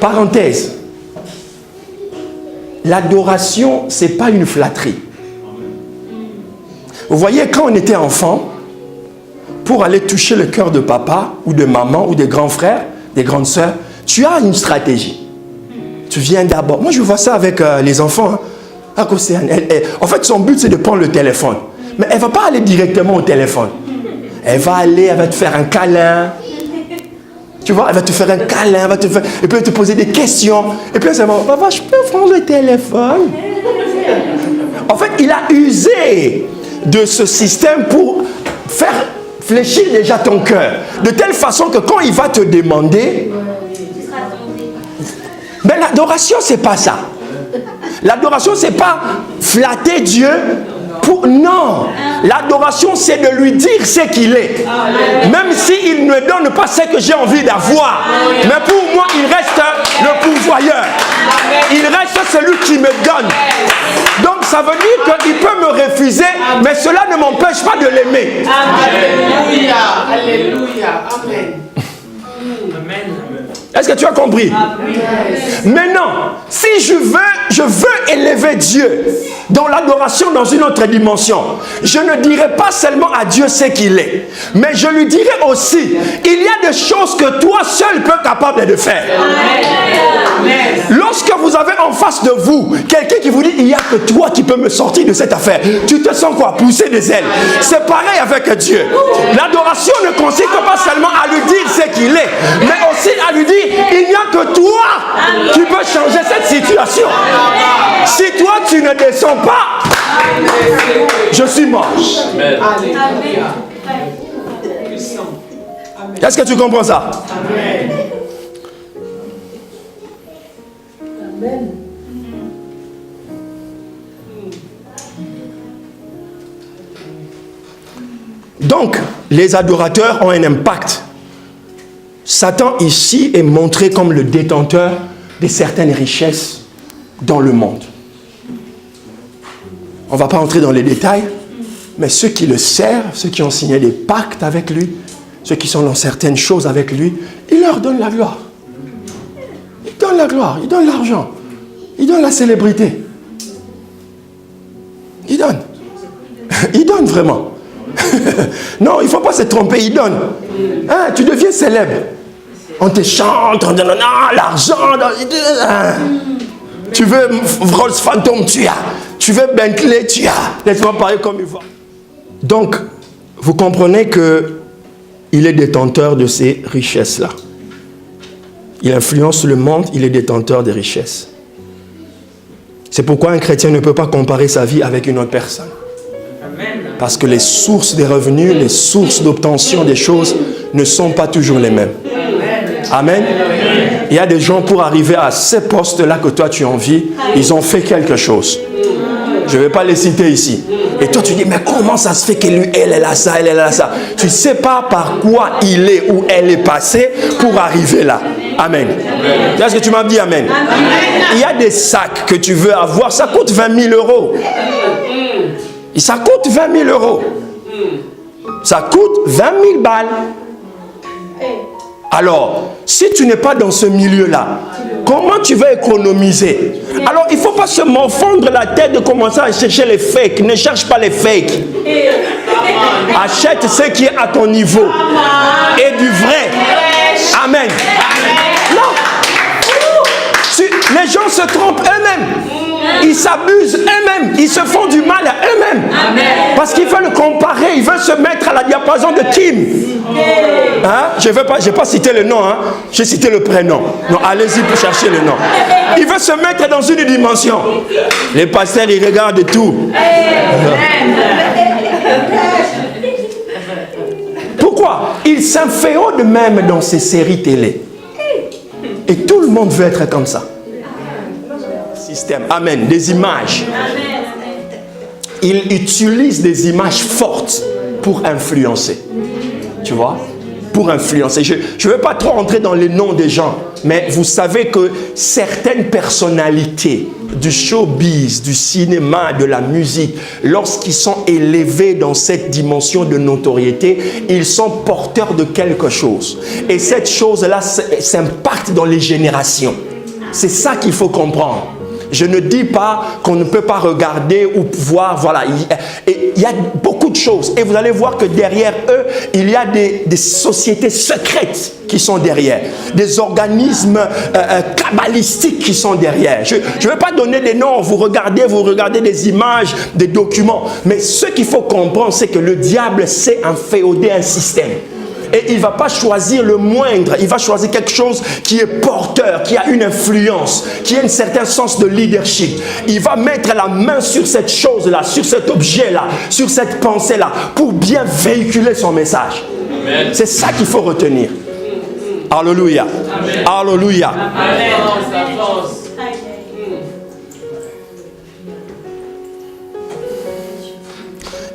S1: Parenthèse. L'adoration, ce n'est pas une flatterie. Vous voyez, quand on était enfant, pour aller toucher le cœur de papa ou de maman ou des grands frères, des grandes sœurs, tu as une stratégie. Tu viens d'abord. Moi, je vois ça avec les enfants. Hein. En fait, son but, c'est de prendre le téléphone. Mais elle ne va pas aller directement au téléphone. Elle va aller, elle va te faire un câlin. Tu vois, elle va te faire un câlin, et puis elle va te poser des questions. Et puis elle va dire, papa, je peux prendre le téléphone? En fait, il a usé de ce système pour faire fléchir déjà ton cœur. De telle façon que quand il va te demander, mais l'adoration, c'est pas ça. L'adoration, c'est pas flatter Dieu. Non, l'adoration c'est de lui dire ce qu'il est. Même s'il ne donne pas ce que j'ai envie d'avoir. Mais pour moi il reste le pourvoyeur. Il reste celui qui me donne. Donc ça veut dire qu'il peut me refuser, mais cela ne m'empêche pas de l'aimer.
S2: Alléluia. Alléluia. Amen.
S1: Est-ce que tu as compris? Maintenant, si je veux élever Dieu dans l'adoration dans une autre dimension, je ne dirai pas seulement à Dieu ce qu'il est, mais je lui dirai aussi, il y a des choses que toi seul peux être capable de faire. Lorsque vous avez en face de vous quelqu'un qui vous dit, il n'y a que toi qui peux me sortir de cette affaire, tu te sens quoi? Pousser des ailes. C'est pareil avec Dieu. L'adoration ne consiste pas seulement à lui dire ce qu'il est, mais aussi à lui dire, il n'y a que toi qui peux changer cette situation. Si toi tu ne descends pas, je suis mort. Est-ce que tu comprends ça? Donc, les adorateurs ont un impact. Satan ici est montré comme le détenteur de certaines richesses dans le monde. On ne va pas entrer dans les détails, mais ceux qui le servent, ceux qui ont signé des pactes avec lui, ceux qui sont dans certaines choses avec lui, il leur donne la gloire. Il donne la gloire, il donne l'argent, il donne la célébrité. Il donne. Il donne vraiment. Non, il ne faut pas se tromper, il donne. Hein, tu deviens célèbre. On te chante, on te donne l'argent. Tu veux Rolls Phantom, tu as. Tu veux Bentley, tu as. Laisse-moi parler comme il va. Donc, vous comprenez qu'il est détenteur de ces richesses-là. Il influence le monde, il est détenteur des richesses. C'est pourquoi un chrétien ne peut pas comparer sa vie avec une autre personne. Parce que les sources des revenus, les sources d'obtention des choses ne sont pas toujours les mêmes. Amen. Il y a des gens pour arriver à ces postes-là que toi tu envies, ils ont fait quelque chose. Je ne vais pas les citer ici. Et toi tu dis, mais comment ça se fait que lui, elle a ça, elle a ça. Tu ne sais pas par quoi il est ou elle est passée pour arriver là. Amen. Est-ce que tu m'as dit amen? Il y a des sacs que tu veux avoir, ça coûte 20 000 euros. Et ça coûte 20 000 euros. Ça coûte 20 000 balles. Alors, si tu n'es pas dans ce milieu-là, comment tu vas économiser? Alors, il ne faut pas se morfondre la tête de commencer à chercher les fakes. Ne cherche pas les fakes. Achète ce qui est à ton niveau. Et du vrai. Amen. Non. Les gens se trompent eux-mêmes. Ils s'abusent eux-mêmes. Ils se font du mal à eux-mêmes. Parce qu'ils veulent comparer. Ils veulent se mettre à la diapason de Kim. Hein? Je n'ai pas cité le nom. Hein? J'ai cité le prénom. Non, allez-y pour chercher le nom. Ils veulent se mettre dans une dimension. Les pasteurs, ils regardent tout. Pourquoi? Ils s'inféodent même dans ces séries télé. Et tout le monde veut être comme ça. Système. Amen. Des images. Ils utilisent des images fortes pour influencer. Tu vois? Pour influencer. Je ne veux pas trop entrer dans les noms des gens, mais vous savez que certaines personnalités du showbiz, du cinéma, de la musique, lorsqu'ils sont élevés dans cette dimension de notoriété, ils sont porteurs de quelque chose. Et cette chose-là s'impacte dans les générations. C'est ça qu'il faut comprendre. Je ne dis pas qu'on ne peut pas regarder ou voir, voilà. Il y a beaucoup de choses. Et vous allez voir que derrière eux, il y a des sociétés secrètes qui sont derrière. Des organismes kabbalistiques qui sont derrière. Je ne veux pas donner des noms. Vous regardez des images, des documents. Mais ce qu'il faut comprendre, c'est que le diable sait inféoder un système. Et il ne va pas choisir le moindre, il va choisir quelque chose qui est porteur, qui a une influence, qui a un certain sens de leadership. Il va mettre la main sur cette chose-là, sur cet objet-là, sur cette pensée-là, pour bien véhiculer son message. C'est ça qu'il faut retenir. Alléluia. Alléluia. Amen.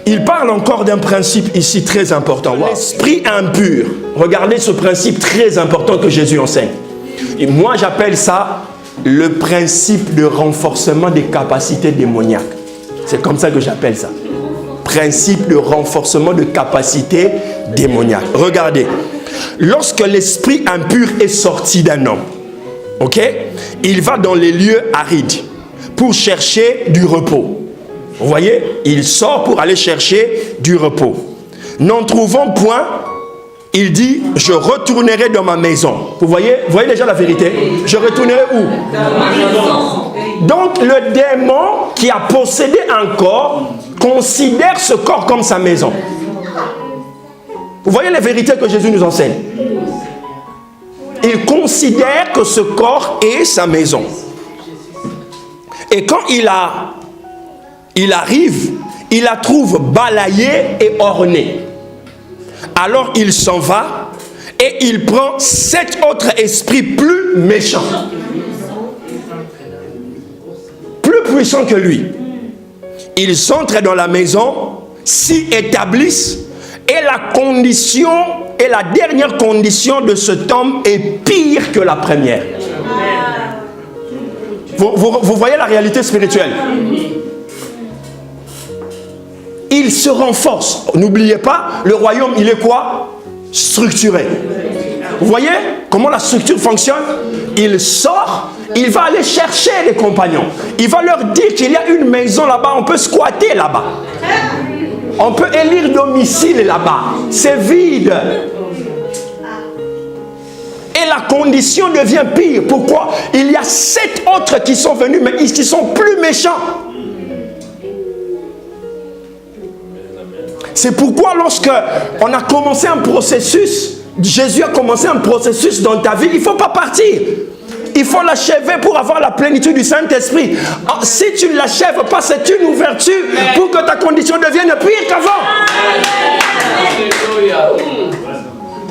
S1: Il parle encore d'un principe ici très important. L'esprit impur. Regardez ce principe très important que Jésus enseigne. Et moi, j'appelle ça le principe de renforcement des capacités démoniaques. C'est comme ça que j'appelle ça. Principe de renforcement de capacités démoniaques. Regardez. Lorsque l'esprit impur est sorti d'un homme, ok, il va dans les lieux arides pour chercher du repos. Vous voyez, il sort pour aller chercher du repos. N'en trouvant point, il dit, je retournerai dans ma maison. Vous voyez déjà la vérité? Je retournerai où? Dans ma maison. Donc le démon qui a possédé un corps considère ce corps comme sa maison. Vous voyez les vérités que Jésus nous enseigne? Il considère que ce corps est sa maison. Et quand il arrive, il la trouve balayée et ornée. Alors il s'en va et il prend 7 autres esprits plus méchants, plus puissants que lui. Ils entrent dans la maison, s'y établissent et la dernière condition de cet homme est pire que la première. Vous voyez la réalité spirituelle? Il se renforce. N'oubliez pas, le royaume, il est quoi? Structuré. Vous voyez comment la structure fonctionne? Il sort, il va aller chercher les compagnons. Il va leur dire qu'il y a une maison là-bas, on peut squatter là-bas. On peut élire domicile là-bas. C'est vide. Et la condition devient pire. Pourquoi? Il y a 7 autres qui sont venus, mais qui sont plus méchants. C'est pourquoi lorsque on a commencé un processus, Jésus a commencé un processus dans ta vie, il ne faut pas partir. Il faut l'achever pour avoir la plénitude du Saint-Esprit. Si tu ne l'achèves pas, c'est une ouverture pour que ta condition devienne pire qu'avant.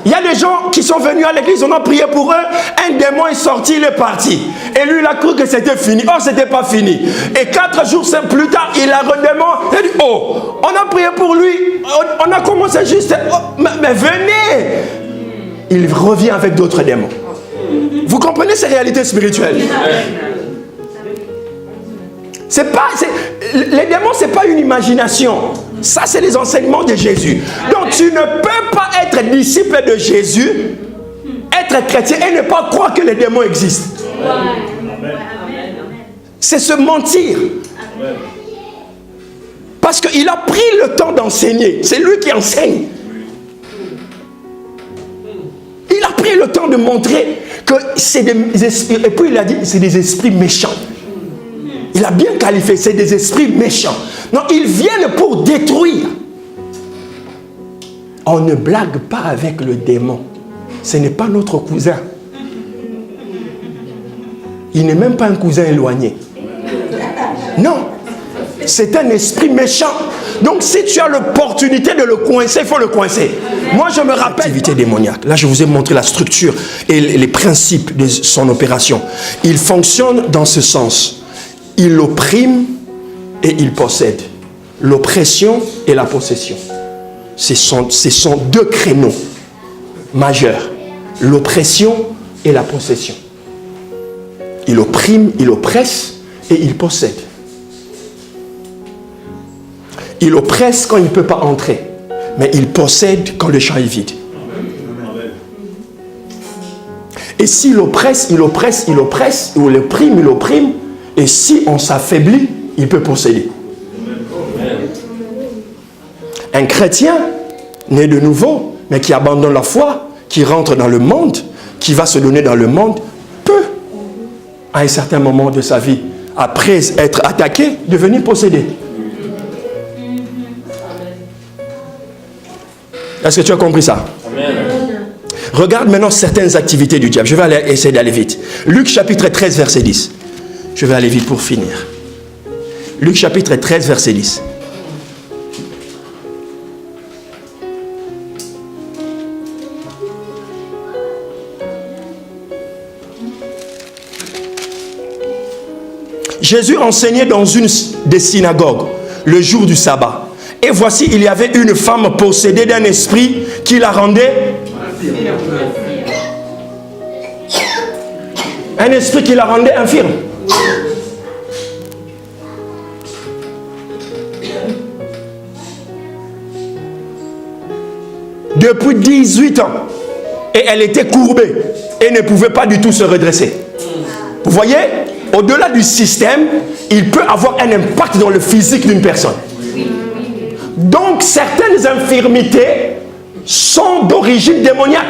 S1: Il y a des gens qui sont venus à l'église, on a prié pour eux, un démon est sorti, il est parti. Et lui, il a cru que c'était fini. Oh, ce n'était pas fini. Et 4 jours plus tard, il a redemandé. Il a dit, oh, on a prié pour lui, on a commencé juste, oh, mais venez. Il revient avec d'autres démons. Vous comprenez ces réalités spirituelles? Les démons, ce n'est pas une imagination. Ça, c'est les enseignements de Jésus. Donc, tu ne peux pas être disciple de Jésus, être chrétien et ne pas croire que les démons existent. C'est se mentir. Parce qu'il a pris le temps d'enseigner. C'est lui qui enseigne. Il a pris le temps de montrer que c'est des esprits. Et puis il a dit, c'est des esprits méchants. Il a bien qualifié, c'est des esprits méchants. Non, ils viennent pour détruire. On ne blague pas avec le démon. Ce n'est pas notre cousin. Il n'est même pas un cousin éloigné. Non. C'est un esprit méchant. Donc si tu as l'opportunité de le coincer, il faut le coincer. Moi je me rappelle l'activité démoniaque. Là je vous ai montré la structure et les principes de son opération. Il fonctionne dans ce sens. Il opprime et il possède. L'oppression et la possession. Ce sont deux créneaux majeurs. L'oppression et la possession. Il opprime, il oppresse et il possède. Il oppresse quand il ne peut pas entrer. Mais il possède quand le champ est vide. Et s'il oppresse, il oppresse, il oppresse, ou il opprime, il opprime. Et si on s'affaiblit, il peut posséder. Un chrétien, né de nouveau, mais qui abandonne la foi, qui rentre dans le monde, qui va se donner dans le monde, peut, à un certain moment de sa vie, après être attaqué, devenir possédé. Est-ce que tu as compris ça? Amen. Regarde maintenant certaines activités du diable. Je vais essayer d'aller vite. Luc chapitre 13, verset 10. Je vais aller vite pour finir. Luc chapitre 13, verset 10. Jésus enseignait dans une des synagogues le jour du sabbat. Et voici, il y avait une femme possédée d'un esprit qui la rendait... Un esprit qui la rendait infirme. Depuis 18 ans. Et elle était courbée. Et ne pouvait pas du tout se redresser. Vous voyez, au-delà du système, il peut avoir un impact dans le physique d'une personne. Donc, certaines infirmités sont d'origine démoniaque.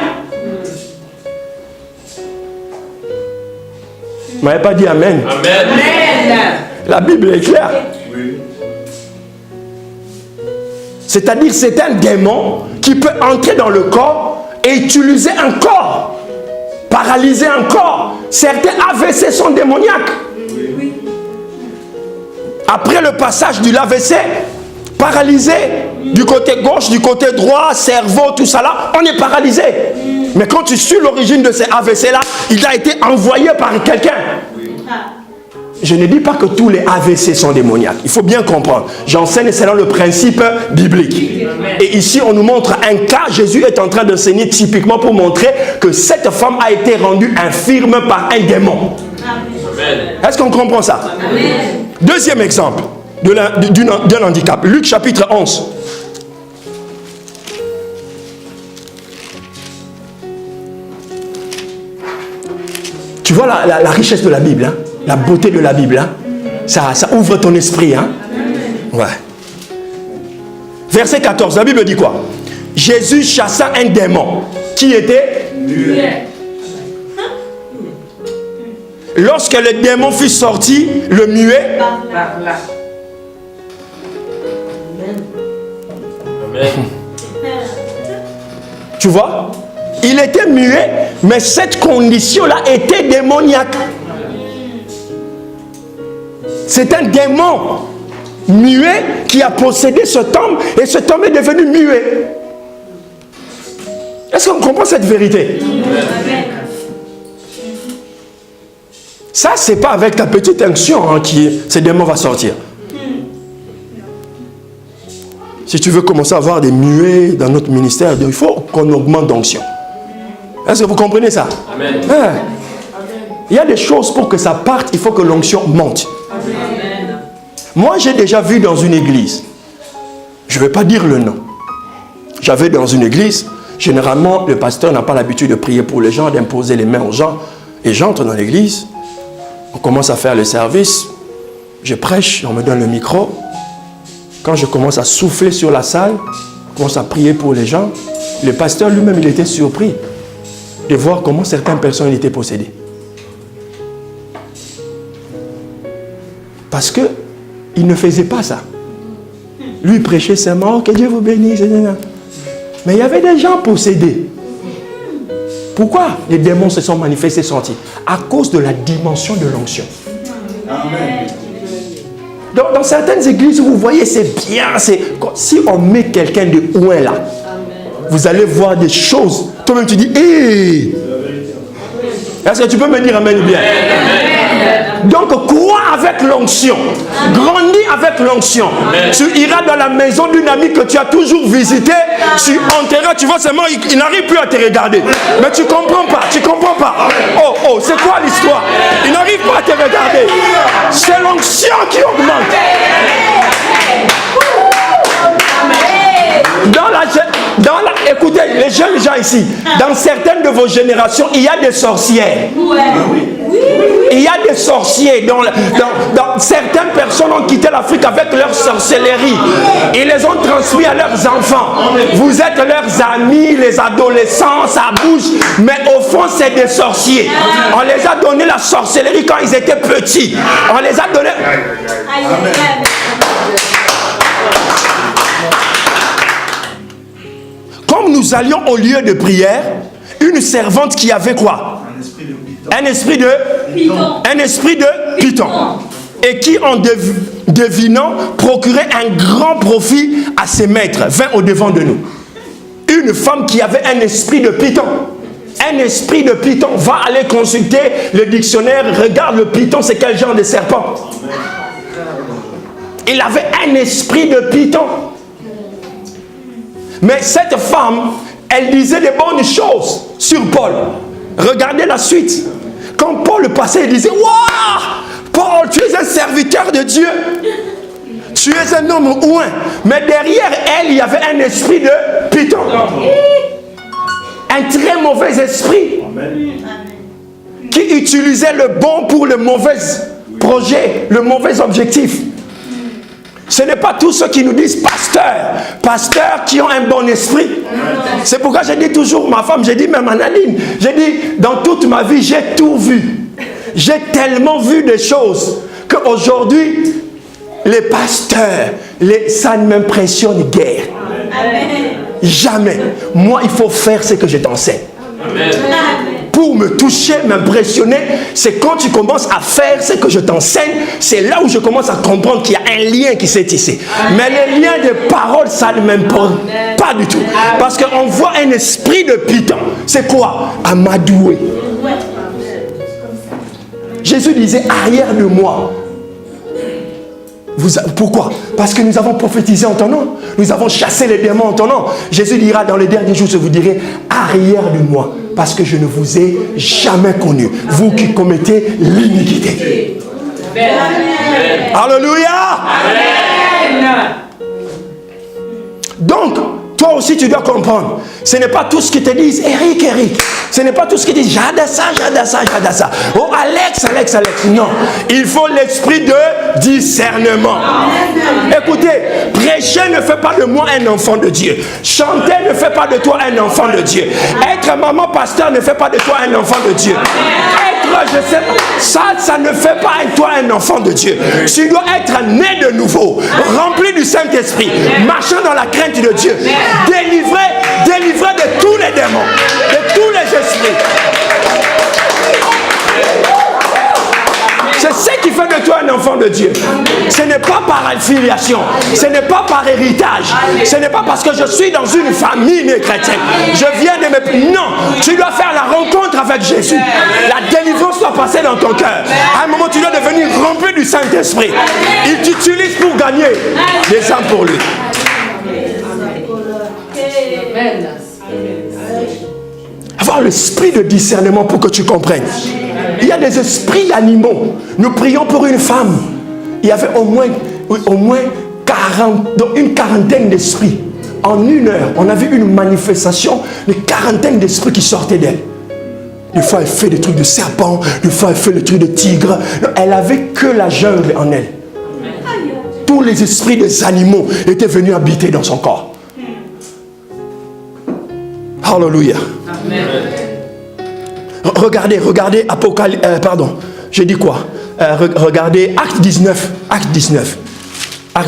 S1: Vous m'avez pas dit Amen. Amen. La Bible est claire. Oui. C'est-à-dire, c'est un démon qui peut entrer dans le corps et utiliser un corps, paralyser un corps. Certains AVC sont démoniaques. Oui. Après le passage du AVC, paralysé du côté gauche, du côté droit, cerveau, tout ça là, on est paralysé. Mais quand tu suis l'origine de ces AVC là, il a été envoyé par quelqu'un. Je ne dis pas que tous les AVC sont démoniaques. Il faut bien comprendre. J'enseigne selon le principe biblique. Et ici, on nous montre un cas. Jésus est en train d'enseigner typiquement pour montrer que cette femme a été rendue infirme par un démon. Est-ce qu'on comprend ça? Amen. Deuxième exemple d'un handicap. Luc chapitre 11. Tu vois la richesse de la Bible, hein? La beauté de la Bible. Hein? Ça ouvre ton esprit. Hein? Ouais. Verset 14, la Bible dit quoi? Jésus chassa un démon qui était muet. Lorsque le démon fut sorti, le muet parla. Amen. Tu vois? Il était muet, mais cette condition-là était démoniaque. C'est un démon muet qui a possédé cet homme et cet homme est devenu muet. Est-ce qu'on comprend cette vérité? Ça, c'est pas avec ta petite onction hein, ce démon va sortir. Si tu veux commencer à avoir des muets dans notre ministère, il faut qu'on augmente d'onction. Est-ce que vous comprenez ça? Amen. Hein? Il y a des choses pour que ça parte, il faut que l'onction monte. Amen. Moi, j'ai déjà vu dans une église, Je ne vais pas dire le nom. J'avais dans une église, généralement, le pasteur n'a pas l'habitude de prier pour les gens, d'imposer les mains aux gens. Et j'entre dans l'église, on commence à faire le service, je prêche, on me donne le micro. Quand je commence à souffler sur la salle, on commence à prier pour les gens, le pasteur lui-même, il était surpris de voir comment certaines personnes étaient possédées. Parce qu'il ne faisait pas ça. Lui prêchait seulement, que Dieu vous bénisse. Mais il y avait des gens possédés. Pourquoi les démons se sont manifestés, sortis? À cause de la dimension de l'onction. Dans certaines églises, vous voyez, c'est bien. Si on met quelqu'un de loin là, vous allez voir des choses. Toi-même, tu dis, hé! Est-ce que tu peux me dire amen bien? Donc, crois avec l'onction. Grandis avec l'onction. Tu iras dans la maison d'une amie que tu as toujours visitée. Tu entreras, tu vois seulement, il n'arrive plus à te regarder. Mais tu ne comprends pas, tu ne comprends pas. Oh, c'est quoi l'histoire? Il n'arrive pas à te regarder. C'est l'onction qui augmente. Écoutez, les jeunes gens ici, dans certaines de vos générations, il y a des sorcières. Il y a des sorciers. Dans certaines personnes ont quitté l'Afrique avec leur sorcellerie. Ils les ont transmis à leurs enfants. Vous êtes leurs amis, les adolescents, ça bouge. Mais au fond, c'est des sorciers. On les a donné la sorcellerie quand ils étaient petits. On les a donné... Comme nous allions au lieu de prière, une servante qui avait quoi? Un esprit de python. Et qui, en devinant, procurait un grand profit à ses maîtres, vint au devant de nous. Une femme qui avait un esprit de python. Un esprit de python. Va aller consulter le dictionnaire. Regarde le python, c'est quel genre de serpent? Il avait un esprit de python. Mais cette femme, elle disait des bonnes choses sur Paul. Regardez la suite. Quand Paul passait, il disait, waouh, Paul, tu es un serviteur de Dieu. Tu es un homme ouin. Mais derrière elle, il y avait un esprit de python. Un très mauvais esprit. Qui utilisait le bon pour le mauvais projet, le mauvais objectif. Ce n'est pas tous ceux qui nous disent pasteurs qui ont un bon esprit. C'est pourquoi je dis toujours, ma femme, j'ai dit même à Nadine, j'ai dit, dans toute ma vie, j'ai tout vu. J'ai tellement vu des choses qu'aujourd'hui, les pasteurs, ça ne m'impressionne guère. Jamais. Moi, il faut faire ce que je t'enseigne. Pour me toucher, m'impressionner, c'est quand tu commences à faire ce que je t'enseigne, c'est là où je commence à comprendre qu'il y a un lien qui s'est tissé. Mais les liens de parole, ça ne m'importe pas du tout. Parce qu'on voit un esprit de python. C'est quoi? Amadoué. Jésus disait, arrière de moi. Pourquoi? Parce que nous avons prophétisé en ton nom. Nous avons chassé les démons en ton nom. Jésus dira dans les derniers jours, je vous dirai, arrière de moi. Parce que je ne vous ai jamais connu. Vous qui commettez l'iniquité. Alléluia. Donc, toi aussi tu dois comprendre. Ce n'est pas tout ce qu'ils te disent, Eric. Ce n'est pas tout ce qu'ils disent, j'adore ça. Oh, Alex. Non. Il faut l'esprit de discernement. Écoutez, prêcher ne fait pas de moi un enfant de Dieu. Chanter ne fait pas de toi un enfant de Dieu. Être maman pasteur ne fait pas de toi un enfant de Dieu. Ça ne fait pas de toi un enfant de Dieu. Tu dois être né de nouveau, rempli du Saint-Esprit, marchant dans la crainte de Dieu, délivré de tous les démons, de tous les esprits. C'est ce qui fait de toi un enfant de Dieu. Ce n'est pas par affiliation, ce n'est pas par héritage, ce n'est pas parce que je suis dans une famille chrétienne. Je viens de me... Non, tu dois faire la rencontre avec Jésus. La délivrance doit passer dans ton cœur. À un moment, tu dois devenir rempli du Saint-Esprit. Il t'utilise pour gagner des âmes pour lui. Avoir l'esprit de discernement pour que tu comprennes. Il y a des esprits d'animaux. Nous prions pour une femme. Il y avait au moins 4 une quarantaine d'esprits. En 1 heure, on a vu une manifestation de quarantaine d'esprits qui sortaient d'elle. Des fois, elle fait des trucs de serpent, des fois, elle fait des trucs de tigre. Elle avait que la jungle en elle. Tous les esprits des animaux étaient venus habiter dans son corps. Alléluia. Regardez Apocalypse, j'ai dit quoi? Regardez Acte 19, Acte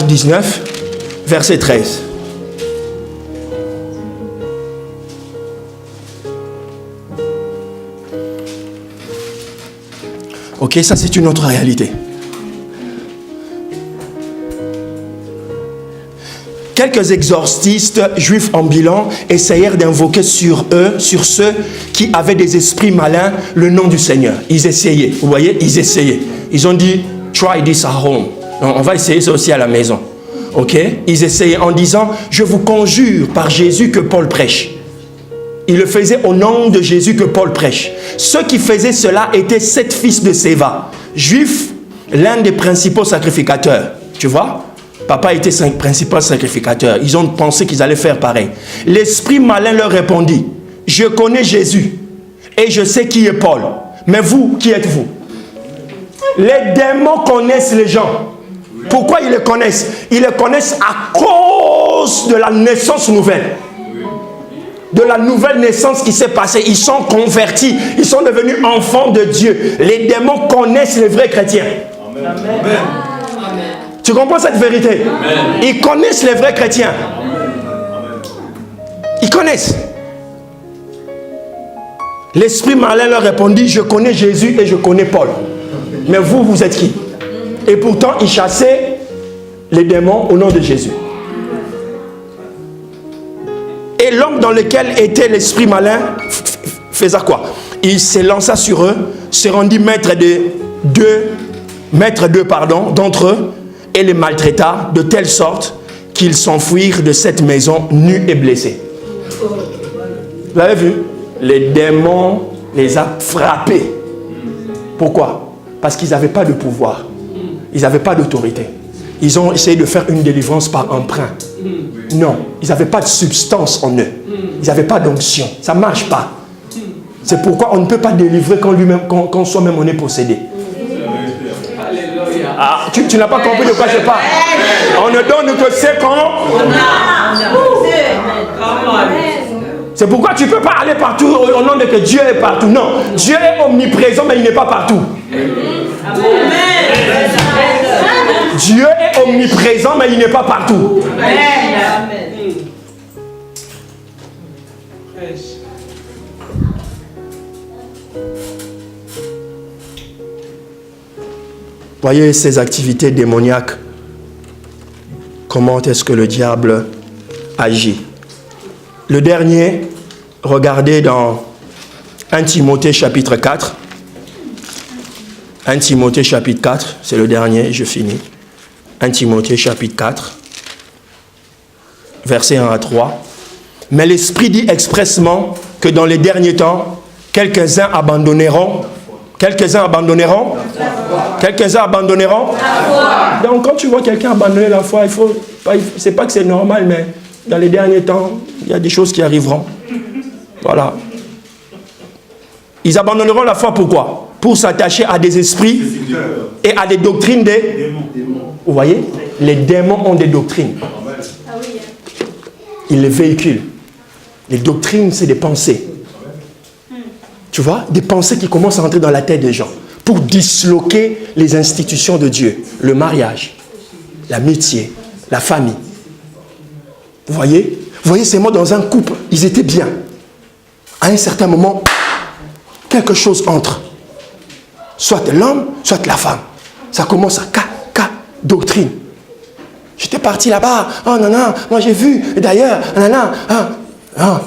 S1: 19, verset 13. Ok, ça c'est une autre réalité. Quelques exorcistes juifs ambulants essayèrent d'invoquer sur eux, sur ceux qui avaient des esprits malins, le nom du Seigneur. Ils essayaient, vous voyez, ils essayaient. Ils ont dit, try this at home. On va essayer ça aussi à la maison. Ok? Ils essayaient en disant, je vous conjure par Jésus que Paul prêche. Ils le faisaient au nom de Jésus que Paul prêche. Ceux qui faisaient cela étaient 7 fils de Séva, juifs, l'un des principaux sacrificateurs. Tu vois? Papa était principal sacrificateur. Ils ont pensé qu'ils allaient faire pareil. L'esprit malin leur répondit, je connais Jésus et je sais qui est Paul. Mais vous, qui êtes-vous? Les démons connaissent les gens. Pourquoi ils les connaissent? Ils les connaissent à cause de la naissance nouvelle. De la nouvelle naissance qui s'est passée. Ils sont convertis. Ils sont devenus enfants de Dieu. Les démons connaissent les vrais chrétiens. Amen. Amen. Tu comprends cette vérité? Amen. Ils connaissent les vrais chrétiens. Amen. Ils connaissent. L'esprit malin leur répondit, je connais Jésus et je connais Paul. Mais vous, vous êtes qui? Et pourtant, ils chassaient les démons au nom de Jésus. Et l'homme dans lequel était l'esprit malin faisait quoi? Il s'élança sur eux, se rendit maître d'entre eux et les maltraita de telle sorte qu'ils s'enfuirent de cette maison nus et blessés. Vous l'avez vu? Les démons les a frappés. Pourquoi? Parce qu'ils n'avaient pas de pouvoir. Ils n'avaient pas d'autorité. Ils ont essayé de faire une délivrance par emprunt. Non, ils n'avaient pas de substance en eux. Ils n'avaient pas d'onction. Ça ne marche pas. C'est pourquoi on ne peut pas délivrer quand soi-même on est possédé. Ah, tu n'as pas compris de quoi je parle. On ne donne que ce qu'on a. C'est pourquoi tu ne peux pas aller partout au nom de que Dieu est partout. Non, Dieu est omniprésent, mais il n'est pas partout. Dieu est omniprésent, mais il n'est pas partout. Voyez ces activités démoniaques. Comment est-ce que le diable agit? Le dernier, regardez dans 1 Timothée chapitre 4. 1 Timothée chapitre 4, c'est le dernier, je finis. 1 Timothée chapitre 4, versets 1 à 3. Mais l'Esprit dit expressement que dans les derniers temps, quelques-uns abandonneront. Quelques-uns abandonneront. Quelques-uns abandonneront. Donc quand tu vois quelqu'un abandonner la foi, c'est pas que c'est normal, mais dans les derniers temps, il y a des choses qui arriveront. Voilà. Ils abandonneront la foi, pourquoi? Pour s'attacher à des esprits et à des doctrines des... Vous voyez? Les démons ont des doctrines. Ils les véhiculent. Les doctrines, c'est des pensées. Tu vois? Des pensées qui commencent à entrer dans la tête des gens pour disloquer les institutions de Dieu. Le mariage, l'amitié, la famille. Vous voyez? Vous voyez, c'est moi dans un couple, ils étaient bien. À un certain moment, quelque chose entre. Soit l'homme, soit la femme. Ça commence à doctrine. J'étais parti là-bas. Oh non, non, moi j'ai vu. Et d'ailleurs, non, non,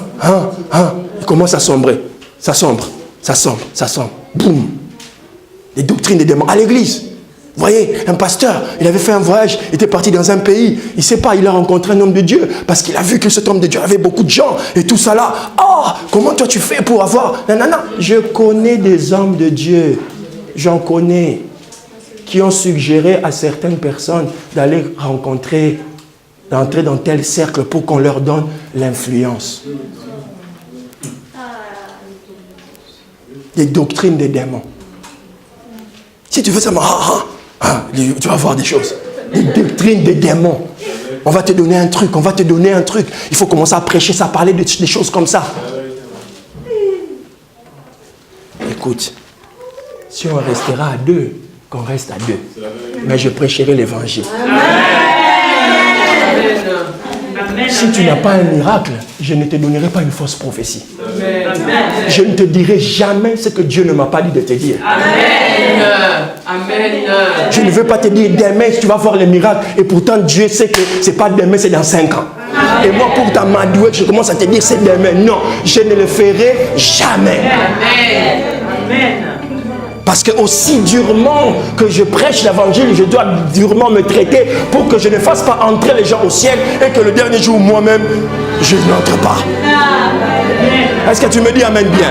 S1: il commence à sombrer. Ça sombre. Boum. Les doctrines des démons. À l'église. Vous voyez, un pasteur, il avait fait un voyage, il était parti dans un pays, il ne sait pas, il a rencontré un homme de Dieu, parce qu'il a vu que cet homme de Dieu avait beaucoup de gens, et tout ça là. Oh, comment toi tu fais pour avoir... Non, non, non. Je connais des hommes de Dieu, j'en connais, qui ont suggéré à certaines personnes d'aller rencontrer d'entrer dans tel cercle pour qu'on leur donne l'influence. Des doctrines des démons. Si tu fais ça, tu vas voir des choses. Des doctrines des démons. On va te donner un truc, on va te donner un truc. Il faut commencer à prêcher ça, parler des choses comme ça. Écoute, si on restera à deux, qu'on reste à deux. Mais je prêcherai l'évangile. Si tu n'as pas un miracle, je ne te donnerai pas une fausse prophétie. Je ne te dirai jamais ce que Dieu ne m'a pas dit de te dire. Je ne veux pas te dire demain tu vas voir le miracle et pourtant Dieu sait que ce n'est pas demain, c'est dans 5 ans. Et moi pour t'amadouer, je commence à te dire c'est demain. Non, je ne le ferai jamais. Parce que aussi durement que je prêche l'évangile, je dois durement me traiter pour que je ne fasse pas entrer les gens au ciel et que le dernier jour, moi-même, je n'entre pas. Est-ce que tu me dis amen bien?